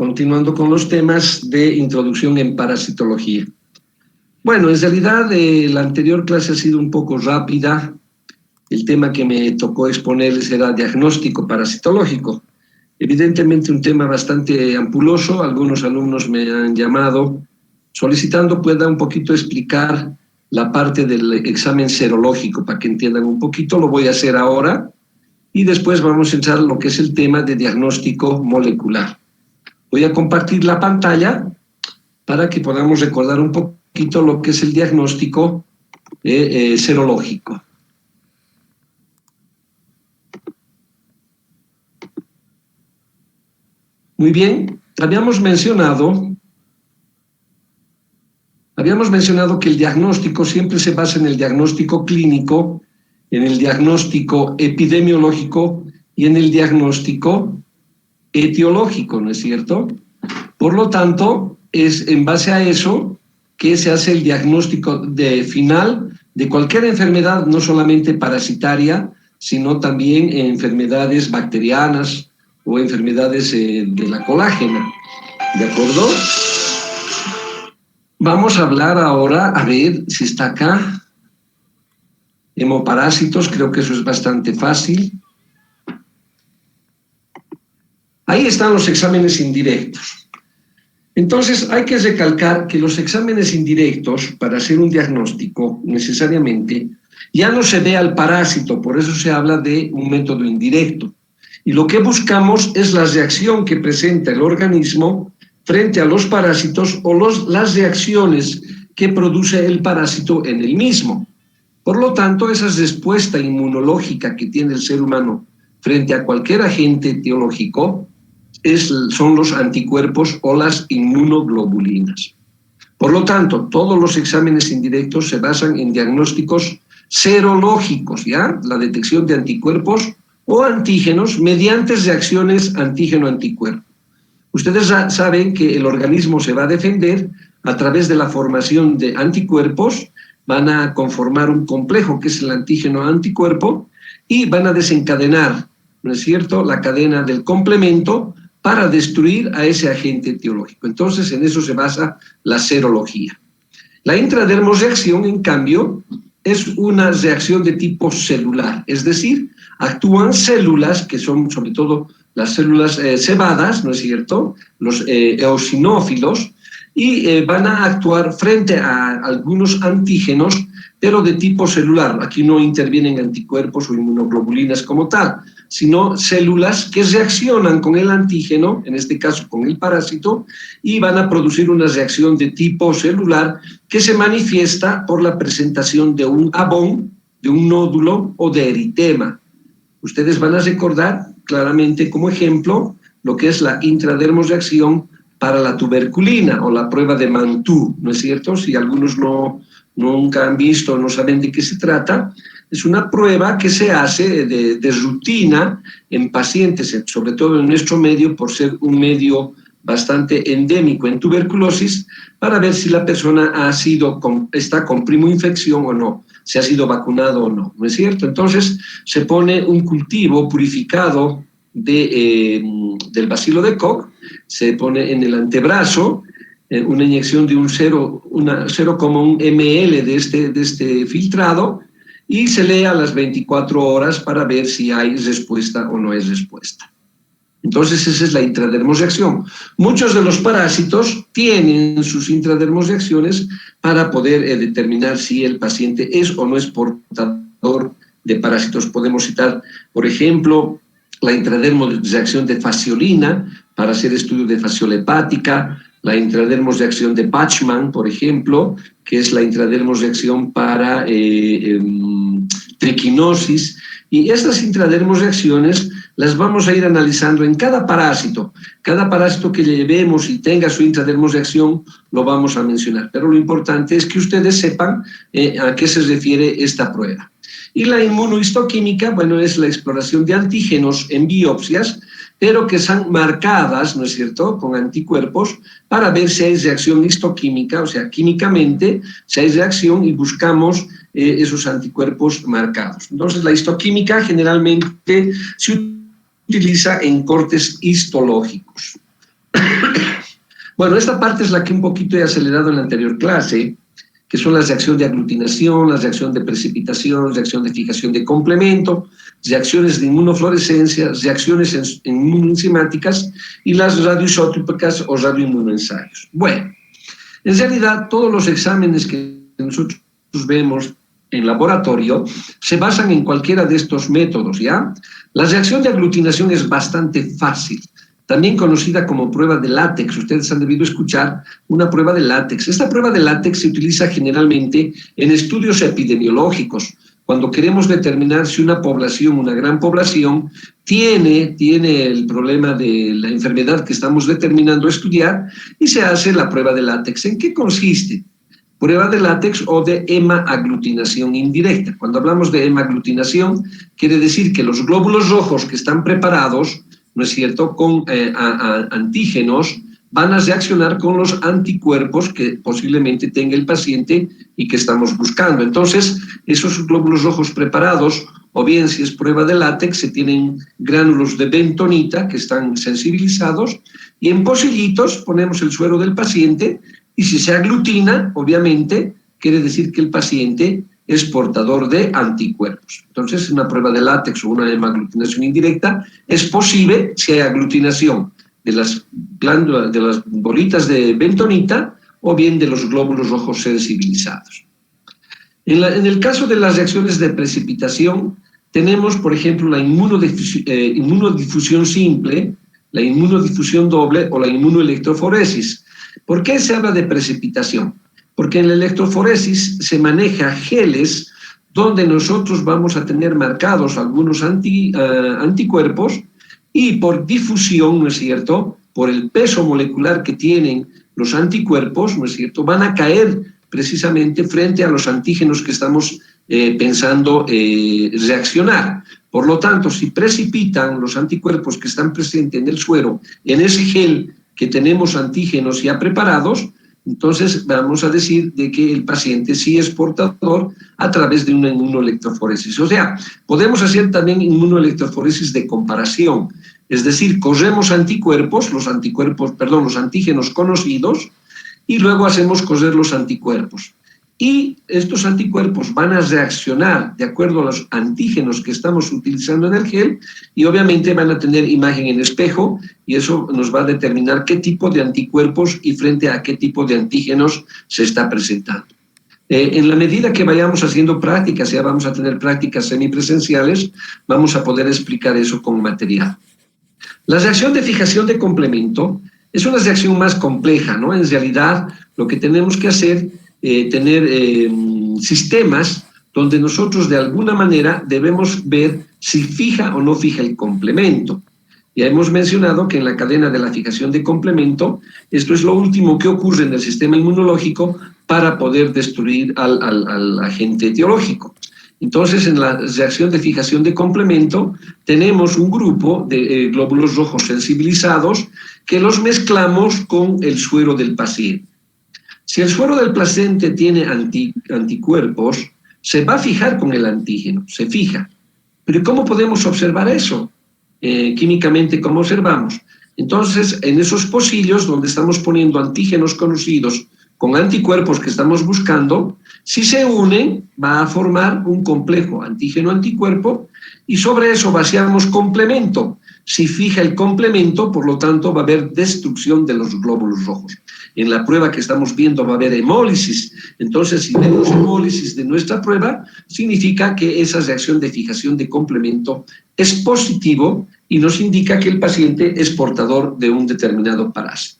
continuando con los temas de introducción en parasitología. Bueno, en realidad la anterior clase ha sido un poco rápida. El tema que me tocó exponerles era diagnóstico parasitológico. Evidentemente un tema bastante ampuloso. Algunos alumnos me han llamado solicitando pueda un poquito explicar la parte del examen serológico para que entiendan un poquito. Lo voy a hacer ahora y después vamos a entrar en lo que es el tema de diagnóstico molecular. Voy a compartir la pantalla para que podamos recordar un poquito lo que es el diagnóstico serológico. Muy bien, habíamos mencionado que el diagnóstico siempre se basa en el diagnóstico clínico, en el diagnóstico epidemiológico y en el diagnóstico etiológico, ¿no es cierto? Por lo tanto, es en base a eso que se hace el diagnóstico final de cualquier enfermedad, no solamente parasitaria, sino también enfermedades bacterianas o enfermedades de la colágena, ¿de acuerdo? Vamos a hablar ahora, a ver si está acá, hemoparásitos, creo que eso es bastante fácil. Ahí están los exámenes indirectos. Entonces, hay que recalcar que los exámenes indirectos, para hacer un diagnóstico, necesariamente, ya no se ve al parásito, por eso se habla de un método indirecto. Y lo que buscamos es la reacción que presenta el organismo frente a los parásitos o las reacciones que produce el parásito en el mismo. Por lo tanto, esa respuesta inmunológica que tiene el ser humano frente a cualquier agente etiológico son los anticuerpos o las inmunoglobulinas. Por lo tanto, todos los exámenes indirectos se basan en diagnósticos serológicos, ¿ya? La detección de anticuerpos o antígenos mediante reacciones antígeno-anticuerpo. Ustedes saben que el organismo se va a defender a través de la formación de anticuerpos, van a conformar un complejo que es el antígeno-anticuerpo y van a desencadenar, ¿no es cierto?, la cadena del complemento para destruir a ese agente etiológico. Entonces, en eso se basa la serología. La intradermorreacción, en cambio, es una reacción de tipo celular, es decir, actúan células que son sobre todo las células cebadas, ¿no es cierto?, los eosinófilos, y van a actuar frente a algunos antígenos, pero de tipo celular. Aquí no intervienen anticuerpos o inmunoglobulinas como tal, sino células que reaccionan con el antígeno, en este caso con el parásito, y van a producir una reacción de tipo celular que se manifiesta por la presentación de un abón, de un nódulo o de eritema. Ustedes van a recordar claramente como ejemplo lo que es la intradermorreacción para la tuberculina o la prueba de Mantoux, ¿no es cierto? Si algunos nunca han visto o no saben de qué se trata, es una prueba que se hace de rutina en pacientes, sobre todo en nuestro medio, por ser un medio bastante endémico en tuberculosis, para ver si la persona está con primoinfección o no, si ha sido vacunado o no, ¿no es cierto? Entonces se pone un cultivo purificado del bacilo de Koch, se pone en el antebrazo una inyección de 0,1 ml de este filtrado y se lee a las 24 horas para ver si hay respuesta o no hay respuesta. Entonces esa es la intradermorreacción. Muchos de los parásitos tienen sus intradermorreacciones para poder determinar si el paciente es o no es portador de parásitos. Podemos citar, por ejemplo, la intradermorreacción de fasciolina para hacer estudios de fasciola hepática, la intradermorreacción de Bachmann, por ejemplo, que es la intradermorreacción para triquinosis, y estas intradermorreacciones las vamos a ir analizando en cada parásito que llevemos y tenga su intradermorreacción lo vamos a mencionar, pero lo importante es que ustedes sepan a qué se refiere esta prueba. Y la inmunohistoquímica, bueno, es la exploración de antígenos en biopsias, pero que son marcadas, ¿no es cierto?, con anticuerpos para ver si hay reacción histoquímica, o sea, químicamente, si hay reacción y buscamos esos anticuerpos marcados. Entonces, la histoquímica generalmente se utiliza en cortes histológicos. Bueno, esta parte es la que un poquito he acelerado en la anterior clase, que son las reacciones de aglutinación, las reacciones de precipitación, reacción de fijación de complemento, reacciones de inmunofluorescencia, reacciones inmunoenzimáticas y las radioisótopicas o radioinmunoensayos. Bueno, en realidad todos los exámenes que nosotros vemos en laboratorio se basan en cualquiera de estos métodos, ¿ya? La reacción de aglutinación es bastante fácil, también conocida como prueba de látex. Ustedes han debido escuchar una prueba de látex. Esta prueba de látex se utiliza generalmente en estudios epidemiológicos, cuando queremos determinar si una población, una gran población, tiene el problema de la enfermedad que estamos determinando estudiar, y se hace la prueba de látex. ¿En qué consiste? Prueba de látex o de hemaglutinación indirecta. Cuando hablamos de hemaglutinación, quiere decir que los glóbulos rojos que están preparados, ¿no es cierto?, con antígenos, van a reaccionar con los anticuerpos que posiblemente tenga el paciente y que estamos buscando. Entonces, esos glóbulos rojos preparados, o bien si es prueba de látex, se tienen gránulos de bentonita que están sensibilizados, y en pocillitos ponemos el suero del paciente, y si se aglutina, obviamente, quiere decir que el paciente es portador de anticuerpos. Entonces, una prueba de látex o una hemaglutinación indirecta es posible si hay aglutinación de las glándulas, de las bolitas de bentonita, o bien de los glóbulos rojos sensibilizados. En el caso de las reacciones de precipitación, tenemos, por ejemplo, la inmunodifusión simple, la inmunodifusión doble o la inmunoelectroforesis. ¿Por qué se habla de precipitación? Porque en la electroforesis se maneja geles donde nosotros vamos a tener marcados algunos anticuerpos, y por difusión, ¿no es cierto?, por el peso molecular que tienen los anticuerpos, ¿no es cierto?, van a caer precisamente frente a los antígenos que estamos pensando reaccionar. Por lo tanto, si precipitan los anticuerpos que están presentes en el suero, en ese gel que tenemos antígenos ya preparados, entonces vamos a decir de que el paciente sí es portador a través de una inmunoelectroforesis. O sea, podemos hacer también inmunoelectroforesis de comparación, es decir, corremos anticuerpos, los antígenos conocidos, y luego hacemos correr los anticuerpos. Y estos anticuerpos van a reaccionar de acuerdo a los antígenos que estamos utilizando en el gel, y obviamente van a tener imagen en espejo, y eso nos va a determinar qué tipo de anticuerpos y frente a qué tipo de antígenos se está presentando. En la medida que vayamos haciendo prácticas, ya vamos a tener prácticas semipresenciales, vamos a poder explicar eso con material. La reacción de fijación de complemento es una reacción más compleja, ¿no? En realidad, lo que tenemos que hacer tener sistemas donde nosotros de alguna manera debemos ver si fija o no fija el complemento. Ya hemos mencionado que en la cadena de la fijación de complemento, esto es lo último que ocurre en el sistema inmunológico para poder destruir al agente etiológico. Entonces, en la reacción de fijación de complemento, tenemos un grupo de glóbulos rojos sensibilizados que los mezclamos con el suero del paciente. Si el suero del paciente tiene anticuerpos, se va a fijar con el antígeno, se fija. Pero ¿cómo podemos observar eso? Químicamente, ¿cómo observamos? Entonces, en esos pocillos donde estamos poniendo antígenos conocidos con anticuerpos que estamos buscando, si se unen, va a formar un complejo antígeno-anticuerpo, y sobre eso vaciamos complemento. Si fija el complemento, por lo tanto, va a haber destrucción de los glóbulos rojos. En la prueba que estamos viendo va a haber hemólisis. Entonces, si vemos hemólisis de nuestra prueba, significa que esa reacción de fijación de complemento es positivo y nos indica que el paciente es portador de un determinado parásito.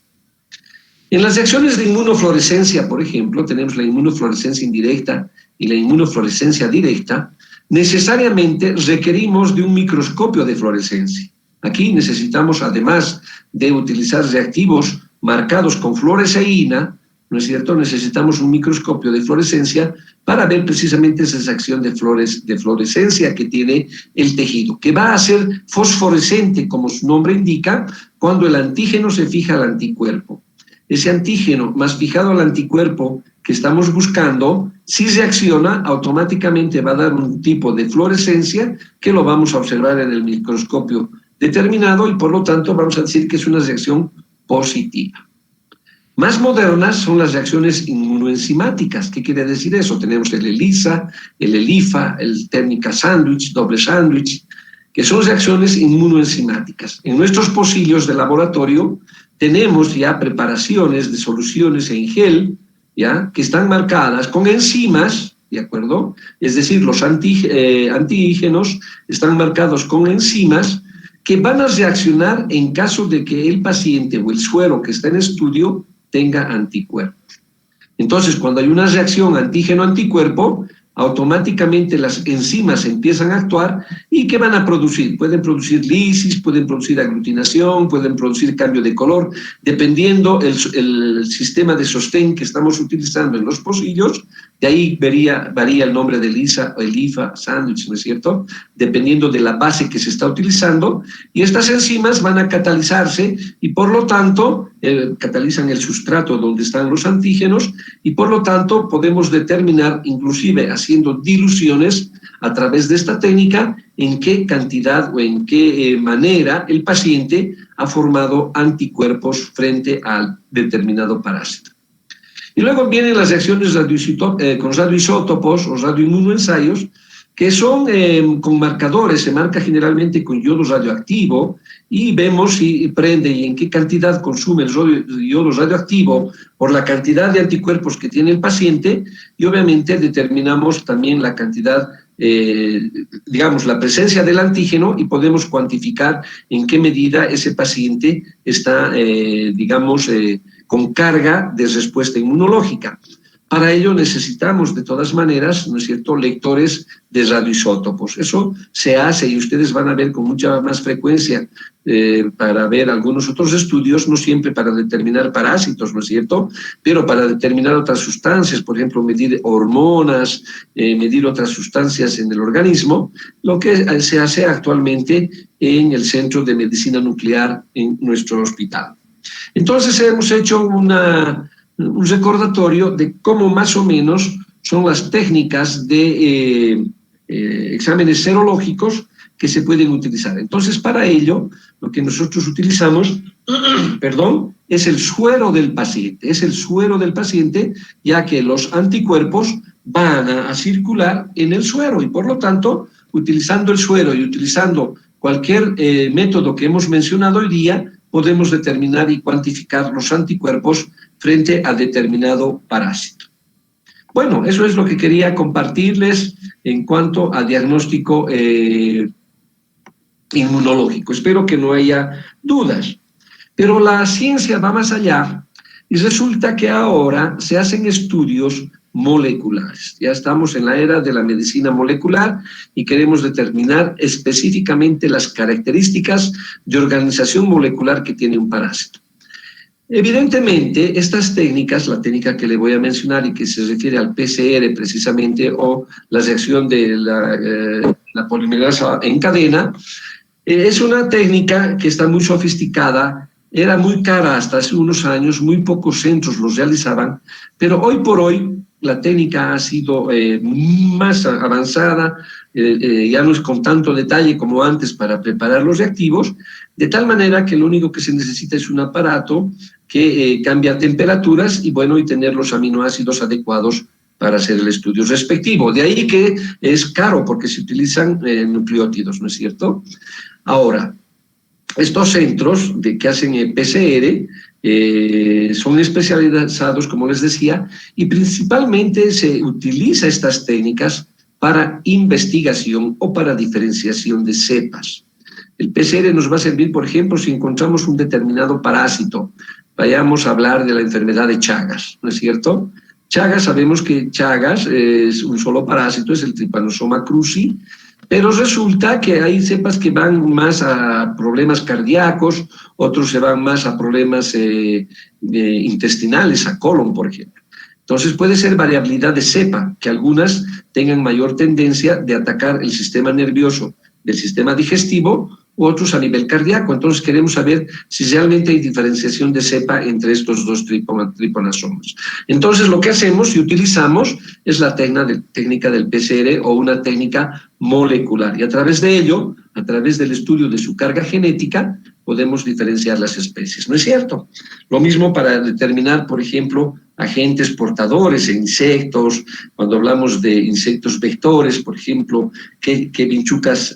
En las reacciones de inmunofluorescencia, por ejemplo, tenemos la inmunofluorescencia indirecta y la inmunofluorescencia directa. Necesariamente requerimos de un microscopio de fluorescencia. Aquí necesitamos, además de utilizar reactivos marcados con fluoresceína, ¿no es cierto?, necesitamos un microscopio de fluorescencia para ver precisamente esa reacción de fluorescencia que tiene el tejido, que va a ser fosforescente, como su nombre indica, cuando el antígeno se fija al anticuerpo. Ese antígeno más fijado al anticuerpo que estamos buscando, si reacciona, automáticamente va a dar un tipo de fluorescencia que lo vamos a observar en el microscopio determinado, y por lo tanto vamos a decir que es una reacción positiva. Más modernas son las reacciones inmunoenzimáticas. ¿Qué quiere decir eso? Tenemos el ELISA, el ELIFA, el técnica sándwich, doble sándwich, que son reacciones inmunoenzimáticas. En nuestros pocillos de laboratorio tenemos ya preparaciones de soluciones en gel, ¿ya?, que están marcadas con enzimas, ¿de acuerdo? Es decir, los antígenos están marcados con enzimas que van a reaccionar en caso de que el paciente o el suero que está en estudio tenga anticuerpos. Entonces, cuando hay una reacción antígeno-anticuerpo, automáticamente las enzimas empiezan a actuar y ¿qué van a producir? Pueden producir lisis, pueden producir aglutinación, pueden producir cambio de color, dependiendo el sistema de sostén que estamos utilizando en los pocillos. De ahí varía el nombre de ELISA o ELIFA, sándwich, ¿no es cierto?, dependiendo de la base que se está utilizando, y estas enzimas van a catalizarse y por lo tanto catalizan el sustrato donde están los antígenos y por lo tanto podemos determinar, inclusive haciendo diluciones a través de esta técnica, en qué cantidad o en qué manera el paciente ha formado anticuerpos frente al determinado parásito. Y luego vienen las reacciones con radioisótopos o radioinmunoensayos, que son con marcadores, se marca generalmente con yodo radioactivo y vemos si prende y en qué cantidad consume el yodo radioactivo por la cantidad de anticuerpos que tiene el paciente, y obviamente determinamos también la cantidad, digamos, la presencia del antígeno, y podemos cuantificar en qué medida ese paciente está, digamos, con carga de respuesta inmunológica. Para ello necesitamos de todas maneras, ¿no es cierto?, lectores de radioisótopos. Eso se hace y ustedes van a ver con mucha más frecuencia para ver algunos otros estudios, no siempre para determinar parásitos, ¿no es cierto?, pero para determinar otras sustancias, por ejemplo, medir hormonas, medir otras sustancias en el organismo, lo que se hace actualmente en el Centro de Medicina Nuclear en nuestro hospital. Entonces hemos hecho un recordatorio de cómo más o menos son las técnicas de exámenes serológicos que se pueden utilizar. Entonces, para ello, lo que nosotros utilizamos, es el suero del paciente, ya que los anticuerpos van a circular en el suero y, por lo tanto, utilizando el suero y utilizando cualquier método que hemos mencionado hoy día, podemos determinar y cuantificar los anticuerpos frente a determinado parásito. Bueno, eso es lo que quería compartirles en cuanto a diagnóstico inmunológico. Espero que no haya dudas. Pero la ciencia va más allá y resulta que ahora se hacen estudios moleculares. Ya estamos en la era de la medicina molecular y queremos determinar específicamente las características de organización molecular que tiene un parásito. Evidentemente, estas técnicas, la técnica que le voy a mencionar y que se refiere al PCR precisamente, o la reacción de la polimerasa en cadena, es una técnica que está muy sofisticada, era muy cara hasta hace unos años, muy pocos centros los realizaban, pero hoy por hoy la técnica ha sido más avanzada, ya no es con tanto detalle como antes para preparar los reactivos, de tal manera que lo único que se necesita es un aparato que cambia temperaturas y, bueno, y tener los aminoácidos adecuados para hacer el estudio respectivo. De ahí que es caro porque se utilizan nucleótidos, ¿no es cierto? Ahora, estos centros que hacen PCR son especializados, como les decía, y principalmente se utiliza estas técnicas para investigación o para diferenciación de cepas. El PCR nos va a servir, por ejemplo, si encontramos un determinado parásito. Vayamos a hablar de la enfermedad de Chagas, ¿no es cierto? Chagas, sabemos que Chagas es un solo parásito, es el Trypanosoma cruzi, pero resulta que hay cepas que van más a problemas cardíacos, otros se van más a problemas intestinales, a colon, por ejemplo. Entonces puede ser variabilidad de cepa, que algunas tengan mayor tendencia de atacar el sistema nervioso del sistema digestivo, u otros a nivel cardíaco. Entonces queremos saber si realmente hay diferenciación de cepa entre estos dos tripanosomas. Entonces lo que hacemos y utilizamos es la técnica del PCR o una técnica molecular, y a través de ello, a través del estudio de su carga genética, podemos diferenciar las especies, ¿no es cierto? Lo mismo para determinar, por ejemplo, agentes portadores en insectos, cuando hablamos de insectos vectores, por ejemplo, que vinchucas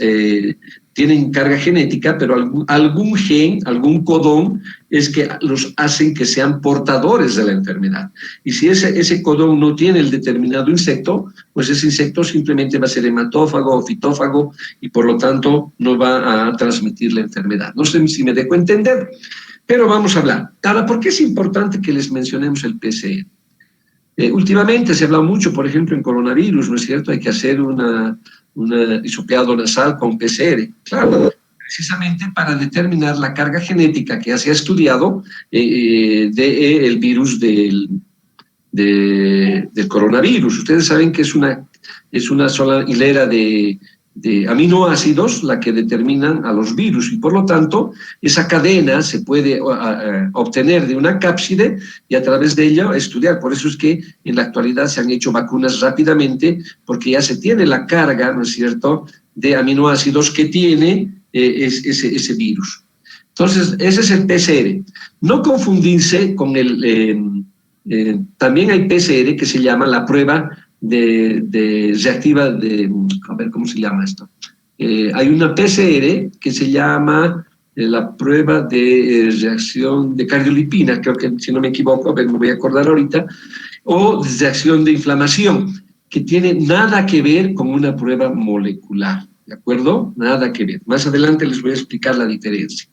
tienen carga genética, pero algún gen, algún codón, es que los hacen que sean portadores de la enfermedad. Y si ese codón no tiene el determinado insecto, pues ese insecto simplemente va a ser hematófago o fitófago y por lo tanto no va a transmitir la enfermedad. No sé si me dejo entender, pero vamos a hablar. Ahora, ¿por qué es importante que les mencionemos el PCR? Últimamente se habla mucho, por ejemplo, en coronavirus, ¿no es cierto? Hay que hacer un hisopado nasal con PCR. Claro, precisamente para determinar la carga genética que ya se ha estudiado del virus del coronavirus. Ustedes saben que es una sola hilera de aminoácidos la que determinan a los virus y por lo tanto esa cadena se puede obtener de una cápside y a través de ella estudiar. Por eso es que en la actualidad se han hecho vacunas rápidamente porque ya se tiene la carga, ¿no es cierto?, de aminoácidos que tiene ese virus. Entonces, ese es el PCR. No confundirse con también hay PCR que se llama la prueba reactiva a ver cómo se llama esto. Hay una PCR que se llama la prueba de reacción de cardiolipina, creo que si no me equivoco, a ver, me voy a acordar ahorita, o reacción de inflamación, que tiene nada que ver con una prueba molecular, ¿de acuerdo? Nada que ver. Más adelante les voy a explicar la diferencia.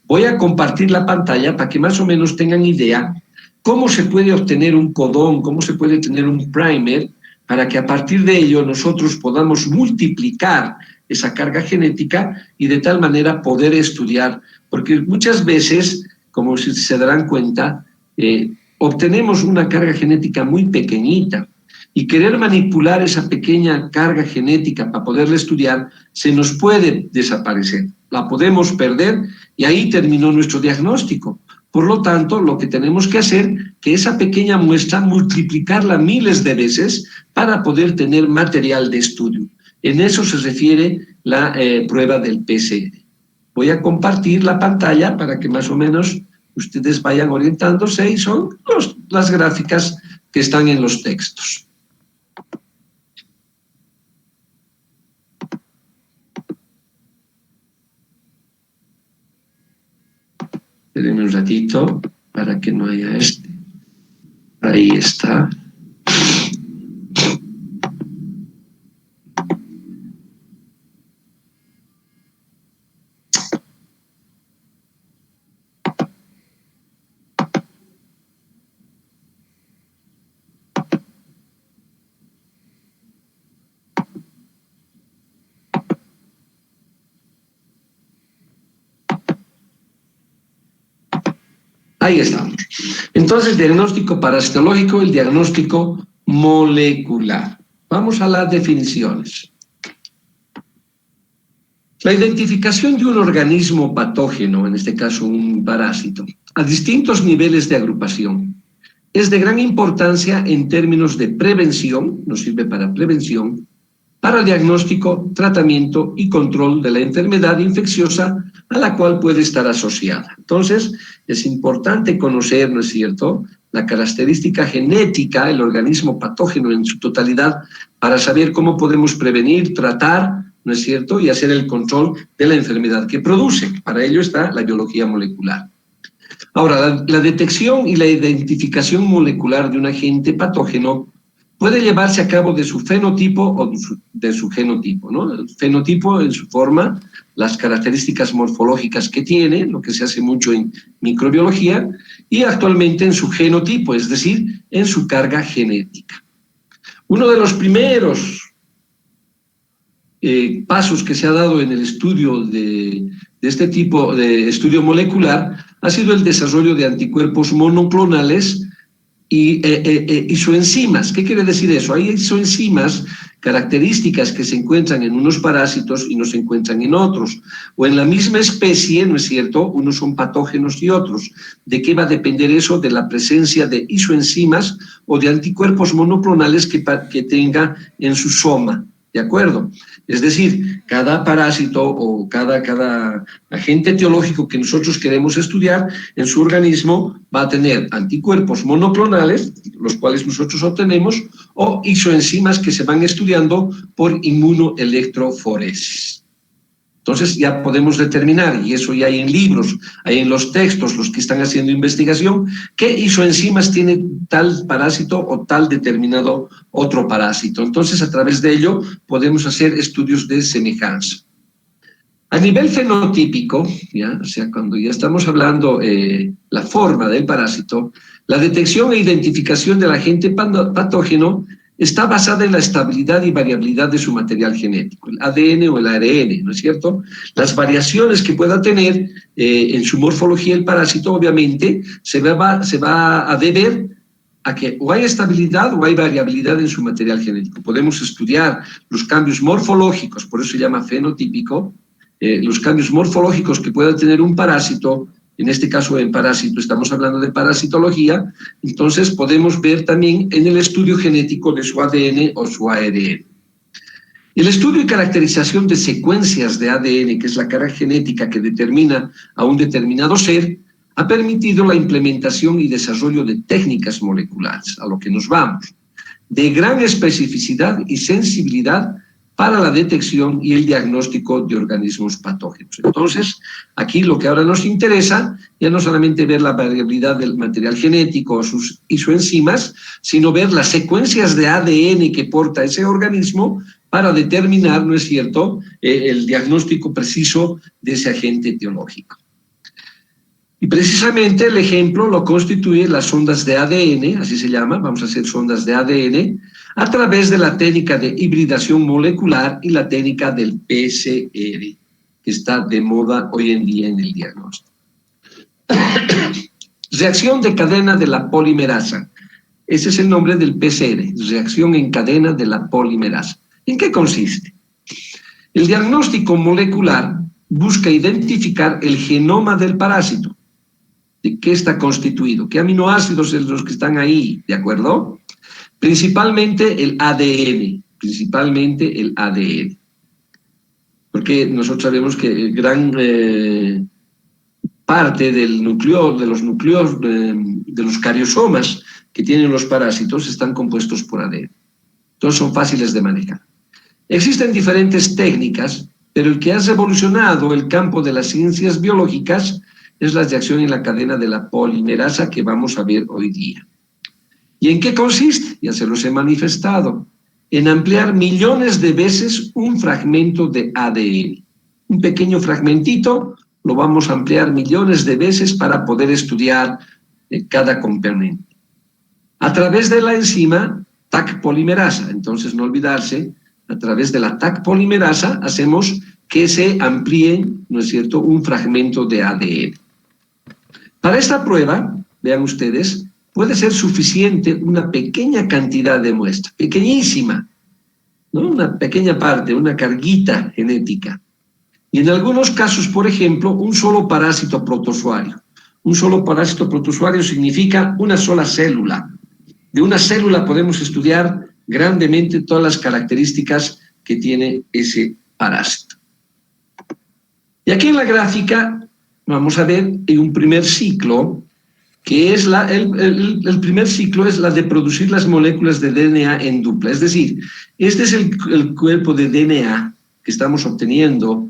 Voy a compartir la pantalla para que más o menos tengan idea cómo se puede obtener un codón, cómo se puede tener un primer, para que a partir de ello nosotros podamos multiplicar esa carga genética y de tal manera poder estudiar, porque muchas veces, como si se darán cuenta, obtenemos una carga genética muy pequeñita y querer manipular esa pequeña carga genética para poderla estudiar se nos puede desaparecer, la podemos perder y ahí terminó nuestro diagnóstico. Por lo tanto, lo que tenemos que hacer es que esa pequeña muestra multiplicarla miles de veces para poder tener material de estudio. En eso se refiere la prueba del PCR. Voy a compartir la pantalla para que más o menos ustedes vayan orientándose y son las gráficas que están en los textos. Espérenme un ratito para que no haya Ahí está. Ahí estamos. Entonces, diagnóstico parasitológico, el diagnóstico molecular. Vamos a las definiciones. La identificación de un organismo patógeno, en este caso un parásito, a distintos niveles de agrupación, es de gran importancia en términos de prevención, nos sirve para prevención, para el diagnóstico, tratamiento y control de la enfermedad infecciosa a la cual puede estar asociada. Entonces, es importante conocer, ¿no es cierto?, la característica genética del organismo patógeno en su totalidad para saber cómo podemos prevenir, tratar, ¿no es cierto?, y hacer el control de la enfermedad que produce. Para ello está la biología molecular. Ahora, la detección y la identificación molecular de un agente patógeno puede llevarse a cabo de su fenotipo o de su genotipo, ¿no? El fenotipo en su forma, las características morfológicas que tiene, lo que se hace mucho en microbiología, y actualmente en su genotipo, es decir, en su carga genética. Uno de los primeros pasos que se ha dado en el estudio de este tipo de estudio molecular ha sido el desarrollo de anticuerpos monoclonales y isoenzimas. ¿Qué quiere decir eso? Hay isoenzimas, características que se encuentran en unos parásitos y no se encuentran en otros, o en la misma especie, ¿no es cierto?, unos son patógenos y otros. ¿De qué va a depender eso? De la presencia de isoenzimas o de anticuerpos monoclonales que tenga en su soma. ¿de acuerdo? Es decir, cada parásito o cada agente etiológico que nosotros queremos estudiar en su organismo va a tener anticuerpos monoclonales, los cuales nosotros obtenemos, o isoenzimas que se van estudiando por inmunoelectroforesis. Entonces ya podemos determinar, y eso ya hay en libros, hay en los textos, los que están haciendo investigación, qué isoenzimas tiene tal parásito o tal determinado otro parásito. Entonces, a través de ello, podemos hacer estudios de semejanza. A nivel fenotípico, ¿ya? O sea, cuando ya estamos hablando la forma del parásito, la detección e identificación del agente patógeno está basada en la estabilidad y variabilidad de su material genético, el ADN o el ARN, ¿no es cierto? Las variaciones que pueda tener en su morfología el parásito, obviamente, se va a deber a que o hay estabilidad o hay variabilidad en su material genético. Podemos estudiar los cambios morfológicos, por eso se llama fenotípico, los cambios morfológicos que pueda tener un parásito. En este caso, en parásito, estamos hablando de parasitología, entonces podemos ver también en el estudio genético de su ADN o su ARN. El estudio y caracterización de secuencias de ADN, que es la carga genética que determina a un determinado ser, ha permitido la implementación y desarrollo de técnicas moleculares, a lo que nos vamos, de gran especificidad y sensibilidad para la detección y el diagnóstico de organismos patógenos. Entonces, aquí lo que ahora nos interesa, ya no solamente ver la variabilidad del material genético o sus isoenzimas, sino ver las secuencias de ADN que porta ese organismo para determinar, ¿no es cierto?, el diagnóstico preciso de ese agente etiológico. Y precisamente el ejemplo lo constituyen las sondas de ADN, así se llama, vamos a hacer sondas de ADN, a través de la técnica de hibridación molecular y la técnica del PCR, que está de moda hoy en día en el diagnóstico. Reacción de cadena de la polimerasa. Ese es el nombre del PCR, reacción en cadena de la polimerasa. ¿En qué consiste? El diagnóstico molecular busca identificar el genoma del parásito. ¿De qué está constituido? ¿Qué aminoácidos son los que están ahí? ¿De acuerdo? Principalmente el ADN, porque nosotros sabemos que gran parte del núcleo, de los núcleos, de los cariosomas que tienen los parásitos están compuestos por ADN. Entonces son fáciles de manejar. Existen diferentes técnicas, pero el que ha revolucionado el campo de las ciencias biológicas es la reacción en la cadena de la polimerasa que vamos a ver hoy día. ¿Y en qué consiste? Ya se los he manifestado. En ampliar millones de veces un fragmento de ADN. Un pequeño fragmentito lo vamos a ampliar millones de veces para poder estudiar cada componente. A través de la enzima Taq polimerasa. Entonces, no olvidarse, a través de la Taq polimerasa hacemos que se amplíe, ¿no es cierto?, un fragmento de ADN. Para esta prueba, vean ustedes, puede ser suficiente una pequeña cantidad de muestra, pequeñísima, ¿no? Una pequeña parte, una carguita genética. Y en algunos casos, por ejemplo, un solo parásito protozoario. Un solo parásito protozoario significa una sola célula. De una célula podemos estudiar grandemente todas las características que tiene ese parásito. Y aquí en la gráfica vamos a ver en un primer ciclo, que es el primer ciclo es la de producir las moléculas de DNA en dupla. Es decir, este es el cuerpo de DNA que estamos obteniendo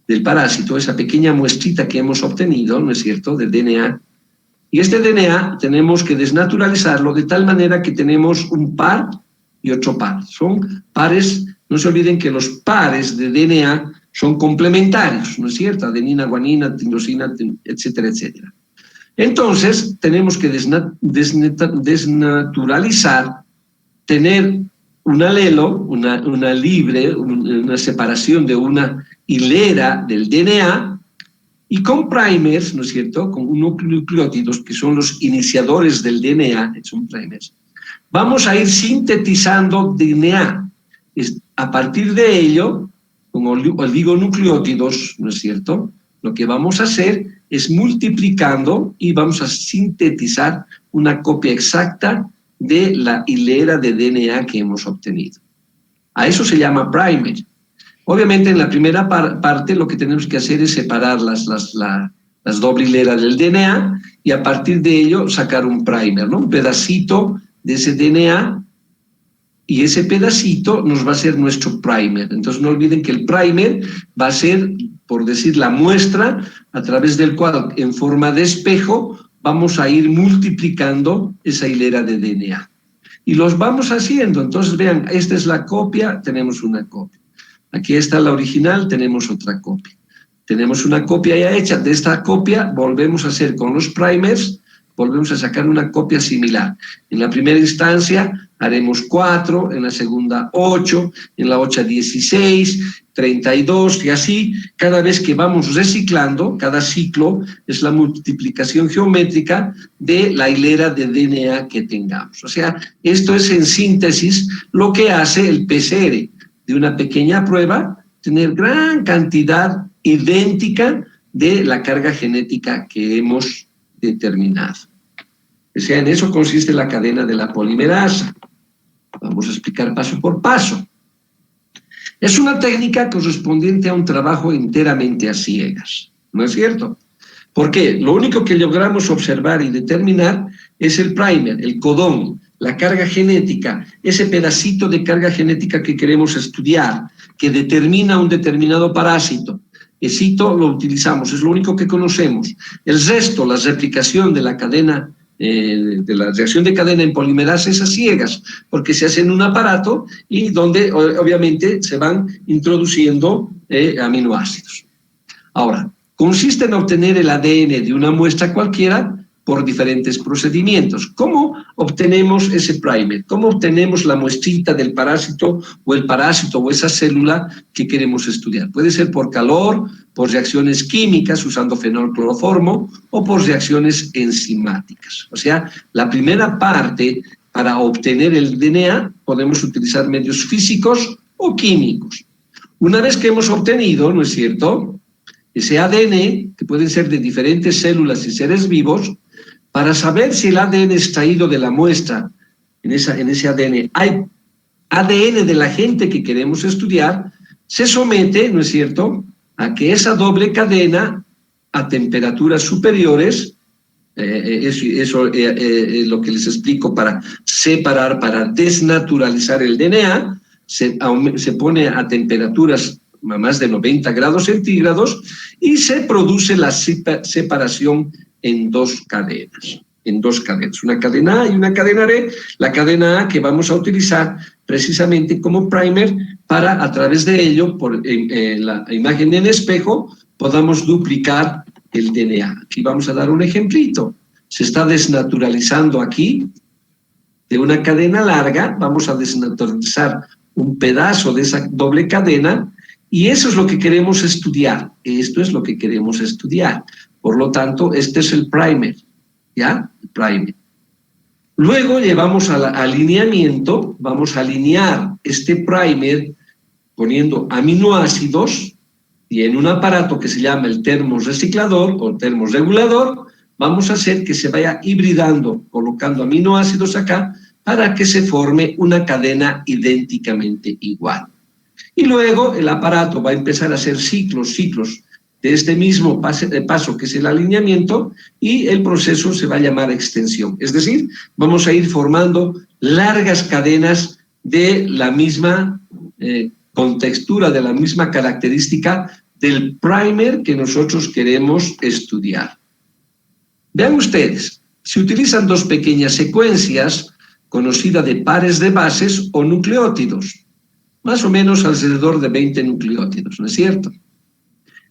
del parásito, esa pequeña muestrita que hemos obtenido, ¿no es cierto?, de DNA. Y este DNA tenemos que desnaturalizarlo de tal manera que tenemos un par y otro par. Son pares, no se olviden que los pares de DNA son complementarios, ¿no es cierto? Adenina, guanina, tirosina, etcétera, etcétera. Entonces, tenemos que desnaturalizar, tener un alelo, una libre, una separación de una hilera del DNA, y con primers, ¿no es cierto?, con nucleótidos, que son los iniciadores del DNA, son primers, vamos a ir sintetizando DNA. A partir de ello, con oligonucleótidos, ¿no es cierto?, lo que vamos a hacer es multiplicando y vamos a sintetizar una copia exacta de la hilera de DNA que hemos obtenido. A eso se llama primer. Obviamente en la primera parte lo que tenemos que hacer es separar las doble hileras del DNA y a partir de ello sacar un primer, ¿no? Un pedacito de ese DNA y ese pedacito nos va a ser nuestro primer. Entonces no olviden que el primer va a ser, por decir, la muestra a través del cual en forma de espejo vamos a ir multiplicando esa hilera de DNA. Y los vamos haciendo. Entonces vean, esta es la copia, tenemos una copia. Aquí está la original, tenemos otra copia. Tenemos una copia ya hecha. De esta copia volvemos a hacer con los primers, volvemos a sacar una copia similar. En la primera instancia haremos 4, en la segunda 8, en la 8 16, 32 y así. Cada vez que vamos reciclando, cada ciclo es la multiplicación geométrica de la hilera de DNA que tengamos. O sea, esto es en síntesis lo que hace el PCR de una pequeña prueba, tener gran cantidad idéntica de la carga genética que hemos determinado. O sea, en eso consiste la cadena de la polimerasa. Vamos a explicar paso por paso. Es una técnica correspondiente a un trabajo enteramente a ciegas, ¿no es cierto? Porque lo único que logramos observar y determinar es el primer, el codón, la carga genética, ese pedacito de carga genética que queremos estudiar, que determina un determinado parásito. Ese lo utilizamos, es lo único que conocemos. El resto, la replicación de la cadena, de la reacción de cadena en polimerasa es a ciegas, porque se hace en un aparato y donde obviamente se van introduciendo aminoácidos. Ahora, consiste en obtener el ADN de una muestra cualquiera por diferentes procedimientos. ¿Cómo obtenemos ese primer? ¿Cómo obtenemos la muestrita del parásito o esa célula que queremos estudiar? Puede ser por calor, por reacciones químicas usando fenolcloroformo o por reacciones enzimáticas. O sea, la primera parte para obtener el DNA podemos utilizar medios físicos o químicos. Una vez que hemos obtenido, ¿no es cierto?, ese ADN, que pueden ser de diferentes células y seres vivos, para saber si el ADN extraído de la muestra, en ese ADN, hay ADN de la gente que queremos estudiar, se somete, ¿no es cierto?, a que esa doble cadena a temperaturas superiores, eso es lo que les explico para separar, para desnaturalizar el DNA, se pone a temperaturas a más de 90 grados centígrados y se produce la separación en dos cadenas, una cadena A y una cadena B. La cadena A que vamos a utilizar precisamente como primer para, a través de ello, por la imagen en espejo, podamos duplicar el DNA. Aquí vamos a dar un ejemplito. Se está desnaturalizando aquí de una cadena larga, vamos a desnaturalizar un pedazo de esa doble cadena y eso es lo que queremos estudiar. Esto es lo que queremos estudiar. Por lo tanto, este es el primer, ¿ya? El primer. Luego llevamos al alineamiento, vamos a alinear este primer poniendo aminoácidos y en un aparato que se llama el termorreciclador o termorregulador, vamos a hacer que se vaya hibridando, colocando aminoácidos acá para que se forme una cadena idénticamente igual. Y luego el aparato va a empezar a hacer ciclos de este mismo paso que es el alineamiento y el proceso se va a llamar extensión. Es decir, vamos a ir formando largas cadenas de la misma contextura, de la misma característica del primer que nosotros queremos estudiar. Vean ustedes, se utilizan dos pequeñas secuencias conocidas de pares de bases o nucleótidos, más o menos alrededor de 20 nucleótidos, ¿no es cierto?,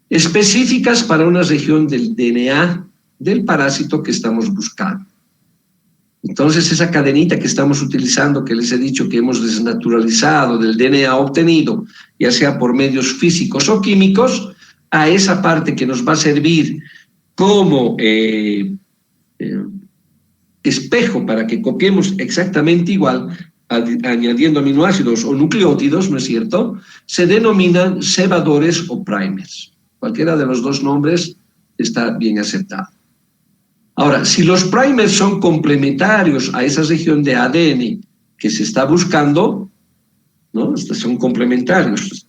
específicas para una región del DNA del parásito que estamos buscando. Entonces, esa cadenita que estamos utilizando, que les he dicho que hemos desnaturalizado del DNA obtenido, ya sea por medios físicos o químicos, a esa parte que nos va a servir como espejo para que copiemos exactamente igual, añadiendo aminoácidos o nucleótidos, ¿no es cierto?, se denominan cebadores o primers. Cualquiera de los dos nombres está bien aceptado. Ahora, si los primers son complementarios a esa región de ADN que se está buscando, ¿no? Estos son complementarios.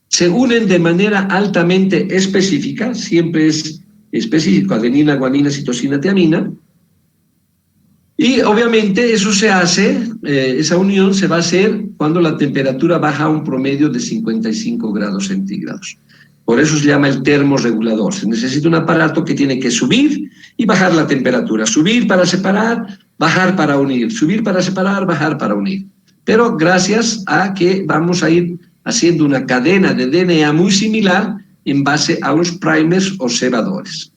Se unen de manera altamente específica, siempre es específico, adenina, guanina, citosina, tiamina, y obviamente eso se hace, esa unión se va a hacer cuando la temperatura baja a un promedio de 55 grados centígrados. Por eso se llama el termorregulador. Se necesita un aparato que tiene que subir y bajar la temperatura. Subir para separar, bajar para unir. Subir para separar, bajar para unir. Pero gracias a que vamos a ir haciendo una cadena de DNA muy similar en base a los primers o cebadores.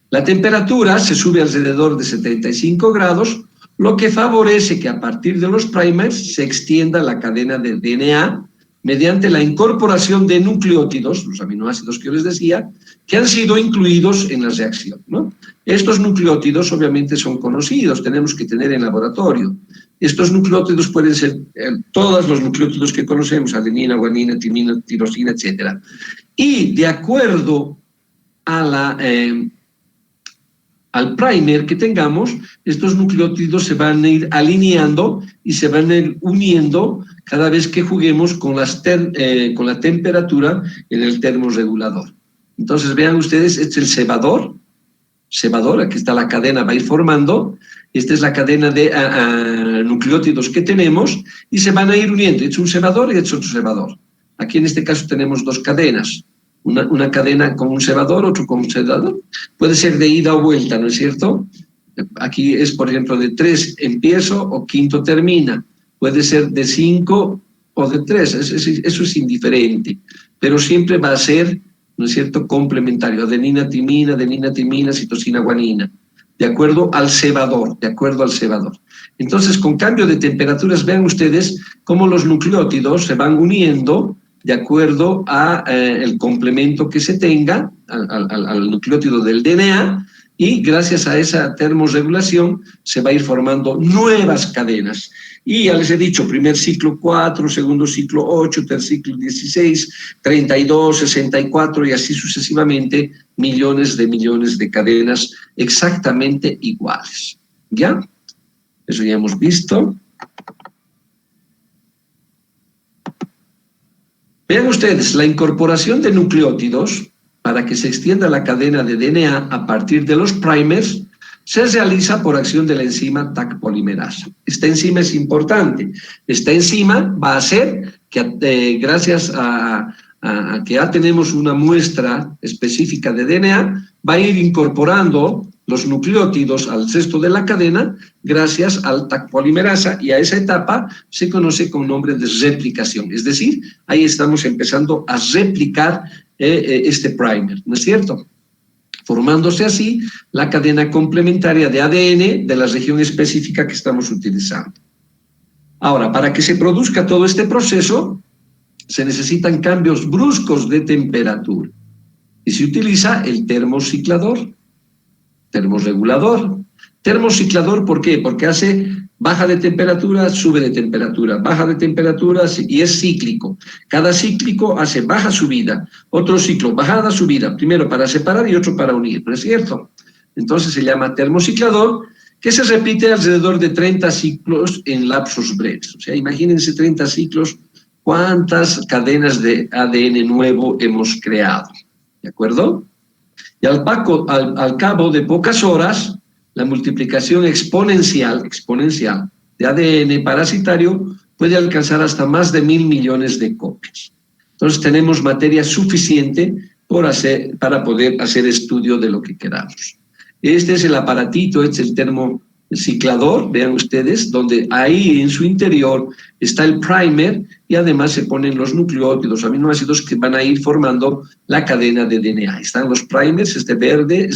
La temperatura se sube alrededor de 75 grados, lo que favorece que a partir de los primers se extienda la cadena de DNA mediante la incorporación de nucleótidos, los aminoácidos que yo les decía, que han sido incluidos en la reacción, ¿no? Estos nucleótidos obviamente son conocidos, tenemos que tener en laboratorio. Estos nucleótidos pueden ser todos los nucleótidos que conocemos, adenina, guanina, timina, tirosina, etc. Y de acuerdo a al primer que tengamos, estos nucleótidos se van a ir alineando y se van a ir uniendo cada vez que juguemos con la temperatura en el termorregulador. Entonces, vean ustedes, este es el cebador, aquí está la cadena, va a ir formando, esta es la cadena de nucleótidos que tenemos y se van a ir uniendo, este es un cebador y este es otro cebador. Aquí en este caso tenemos dos cadenas, una cadena con un cebador, otro con un cebador, puede ser de ida o vuelta, ¿no es cierto? Aquí es, por ejemplo, de 3 empiezo o quinto termina, puede ser de 5 o de 3, eso es indiferente, pero siempre va a ser, ¿no es cierto?, complementario, adenina, timina, citosina, guanina, de acuerdo al cebador, Entonces, con cambio de temperaturas, vean ustedes cómo los nucleótidos se van uniendo de acuerdo a el complemento que se tenga al nucleótido del DNA, y gracias a esa termorregulación se va a ir formando nuevas cadenas. Y ya les he dicho, primer ciclo 4, segundo ciclo 8, tercer ciclo 16, 32, 64 y así sucesivamente, millones de cadenas exactamente iguales. ¿Ya? Eso ya hemos visto. Vean ustedes, la incorporación de nucleótidos para que se extienda la cadena de DNA a partir de los primers se realiza por acción de la enzima Taq polimerasa. Esta enzima es importante. Esta enzima va a hacer que, gracias a que ya tenemos una muestra específica de DNA, va a ir incorporando los nucleótidos al cesto de la cadena gracias al Taq polimerasa, y a esa etapa se conoce con nombre de replicación. Es decir, ahí estamos empezando a replicar este primer, ¿no es cierto?, formándose así la cadena complementaria de ADN de la región específica que estamos utilizando. Ahora, para que se produzca todo este proceso, se necesitan cambios bruscos de temperatura y se utiliza el termociclador, termorregulador. Termociclador, ¿por qué? Porque hace baja de temperatura, sube de temperatura, baja de temperatura, y es cíclico. Cada cíclico hace baja, subida, otro ciclo, bajada, subida, primero para separar y otro para unir, ¿no es cierto? Entonces se llama termociclador, que se repite alrededor de 30 ciclos en lapsos breves. O sea, imagínense 30 ciclos, cuántas cadenas de ADN nuevo hemos creado, ¿de acuerdo? Y al cabo de pocas horas, la multiplicación exponencial de ADN parasitario puede alcanzar hasta más de 1.000 millones de copias. Entonces tenemos materia suficiente para poder hacer estudio de lo que queramos. Este es el aparatito, este es el termociclador, vean ustedes, donde ahí en su interior está el primer y además se ponen los nucleótidos, aminoácidos que van a ir formando la cadena de DNA. Están los primers, este verde,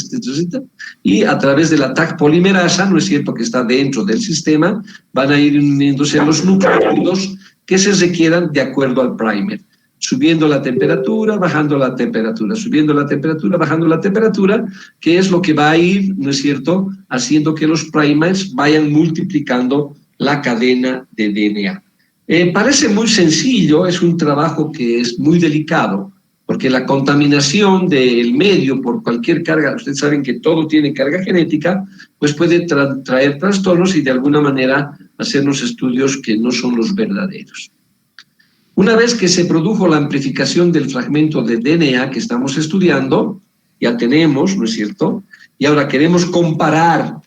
y a través de la Taq polimerasa, ¿no es cierto?, que está dentro del sistema, van a ir uniéndose a los nucleótidos que se requieran de acuerdo al primer. Subiendo la temperatura, bajando la temperatura, subiendo la temperatura, bajando la temperatura, que es lo que va a ir, ¿no es cierto?, haciendo que los primers vayan multiplicando la cadena de DNA. Parece muy sencillo, es un trabajo que es muy delicado, porque la contaminación del medio por cualquier carga, ustedes saben que todo tiene carga genética, pues puede traer trastornos y de alguna manera hacernos estudios que no son los verdaderos. Una vez que se produjo la amplificación del fragmento de DNA que estamos estudiando, ya tenemos, ¿no es cierto? Y ahora queremos comparar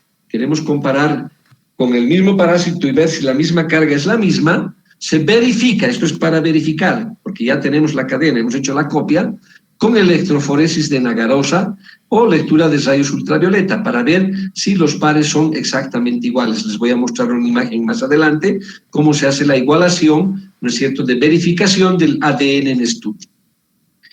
con el mismo parásito y ver si la misma carga es la misma. Se verifica, esto es para verificar, porque ya tenemos la cadena, hemos hecho la copia, con electroforesis de nagarosa o lectura de rayos ultravioleta, para ver si los pares son exactamente iguales. Les voy a mostrar una imagen más adelante, cómo se hace la igualación, ¿no es cierto?, de verificación del ADN en estudio.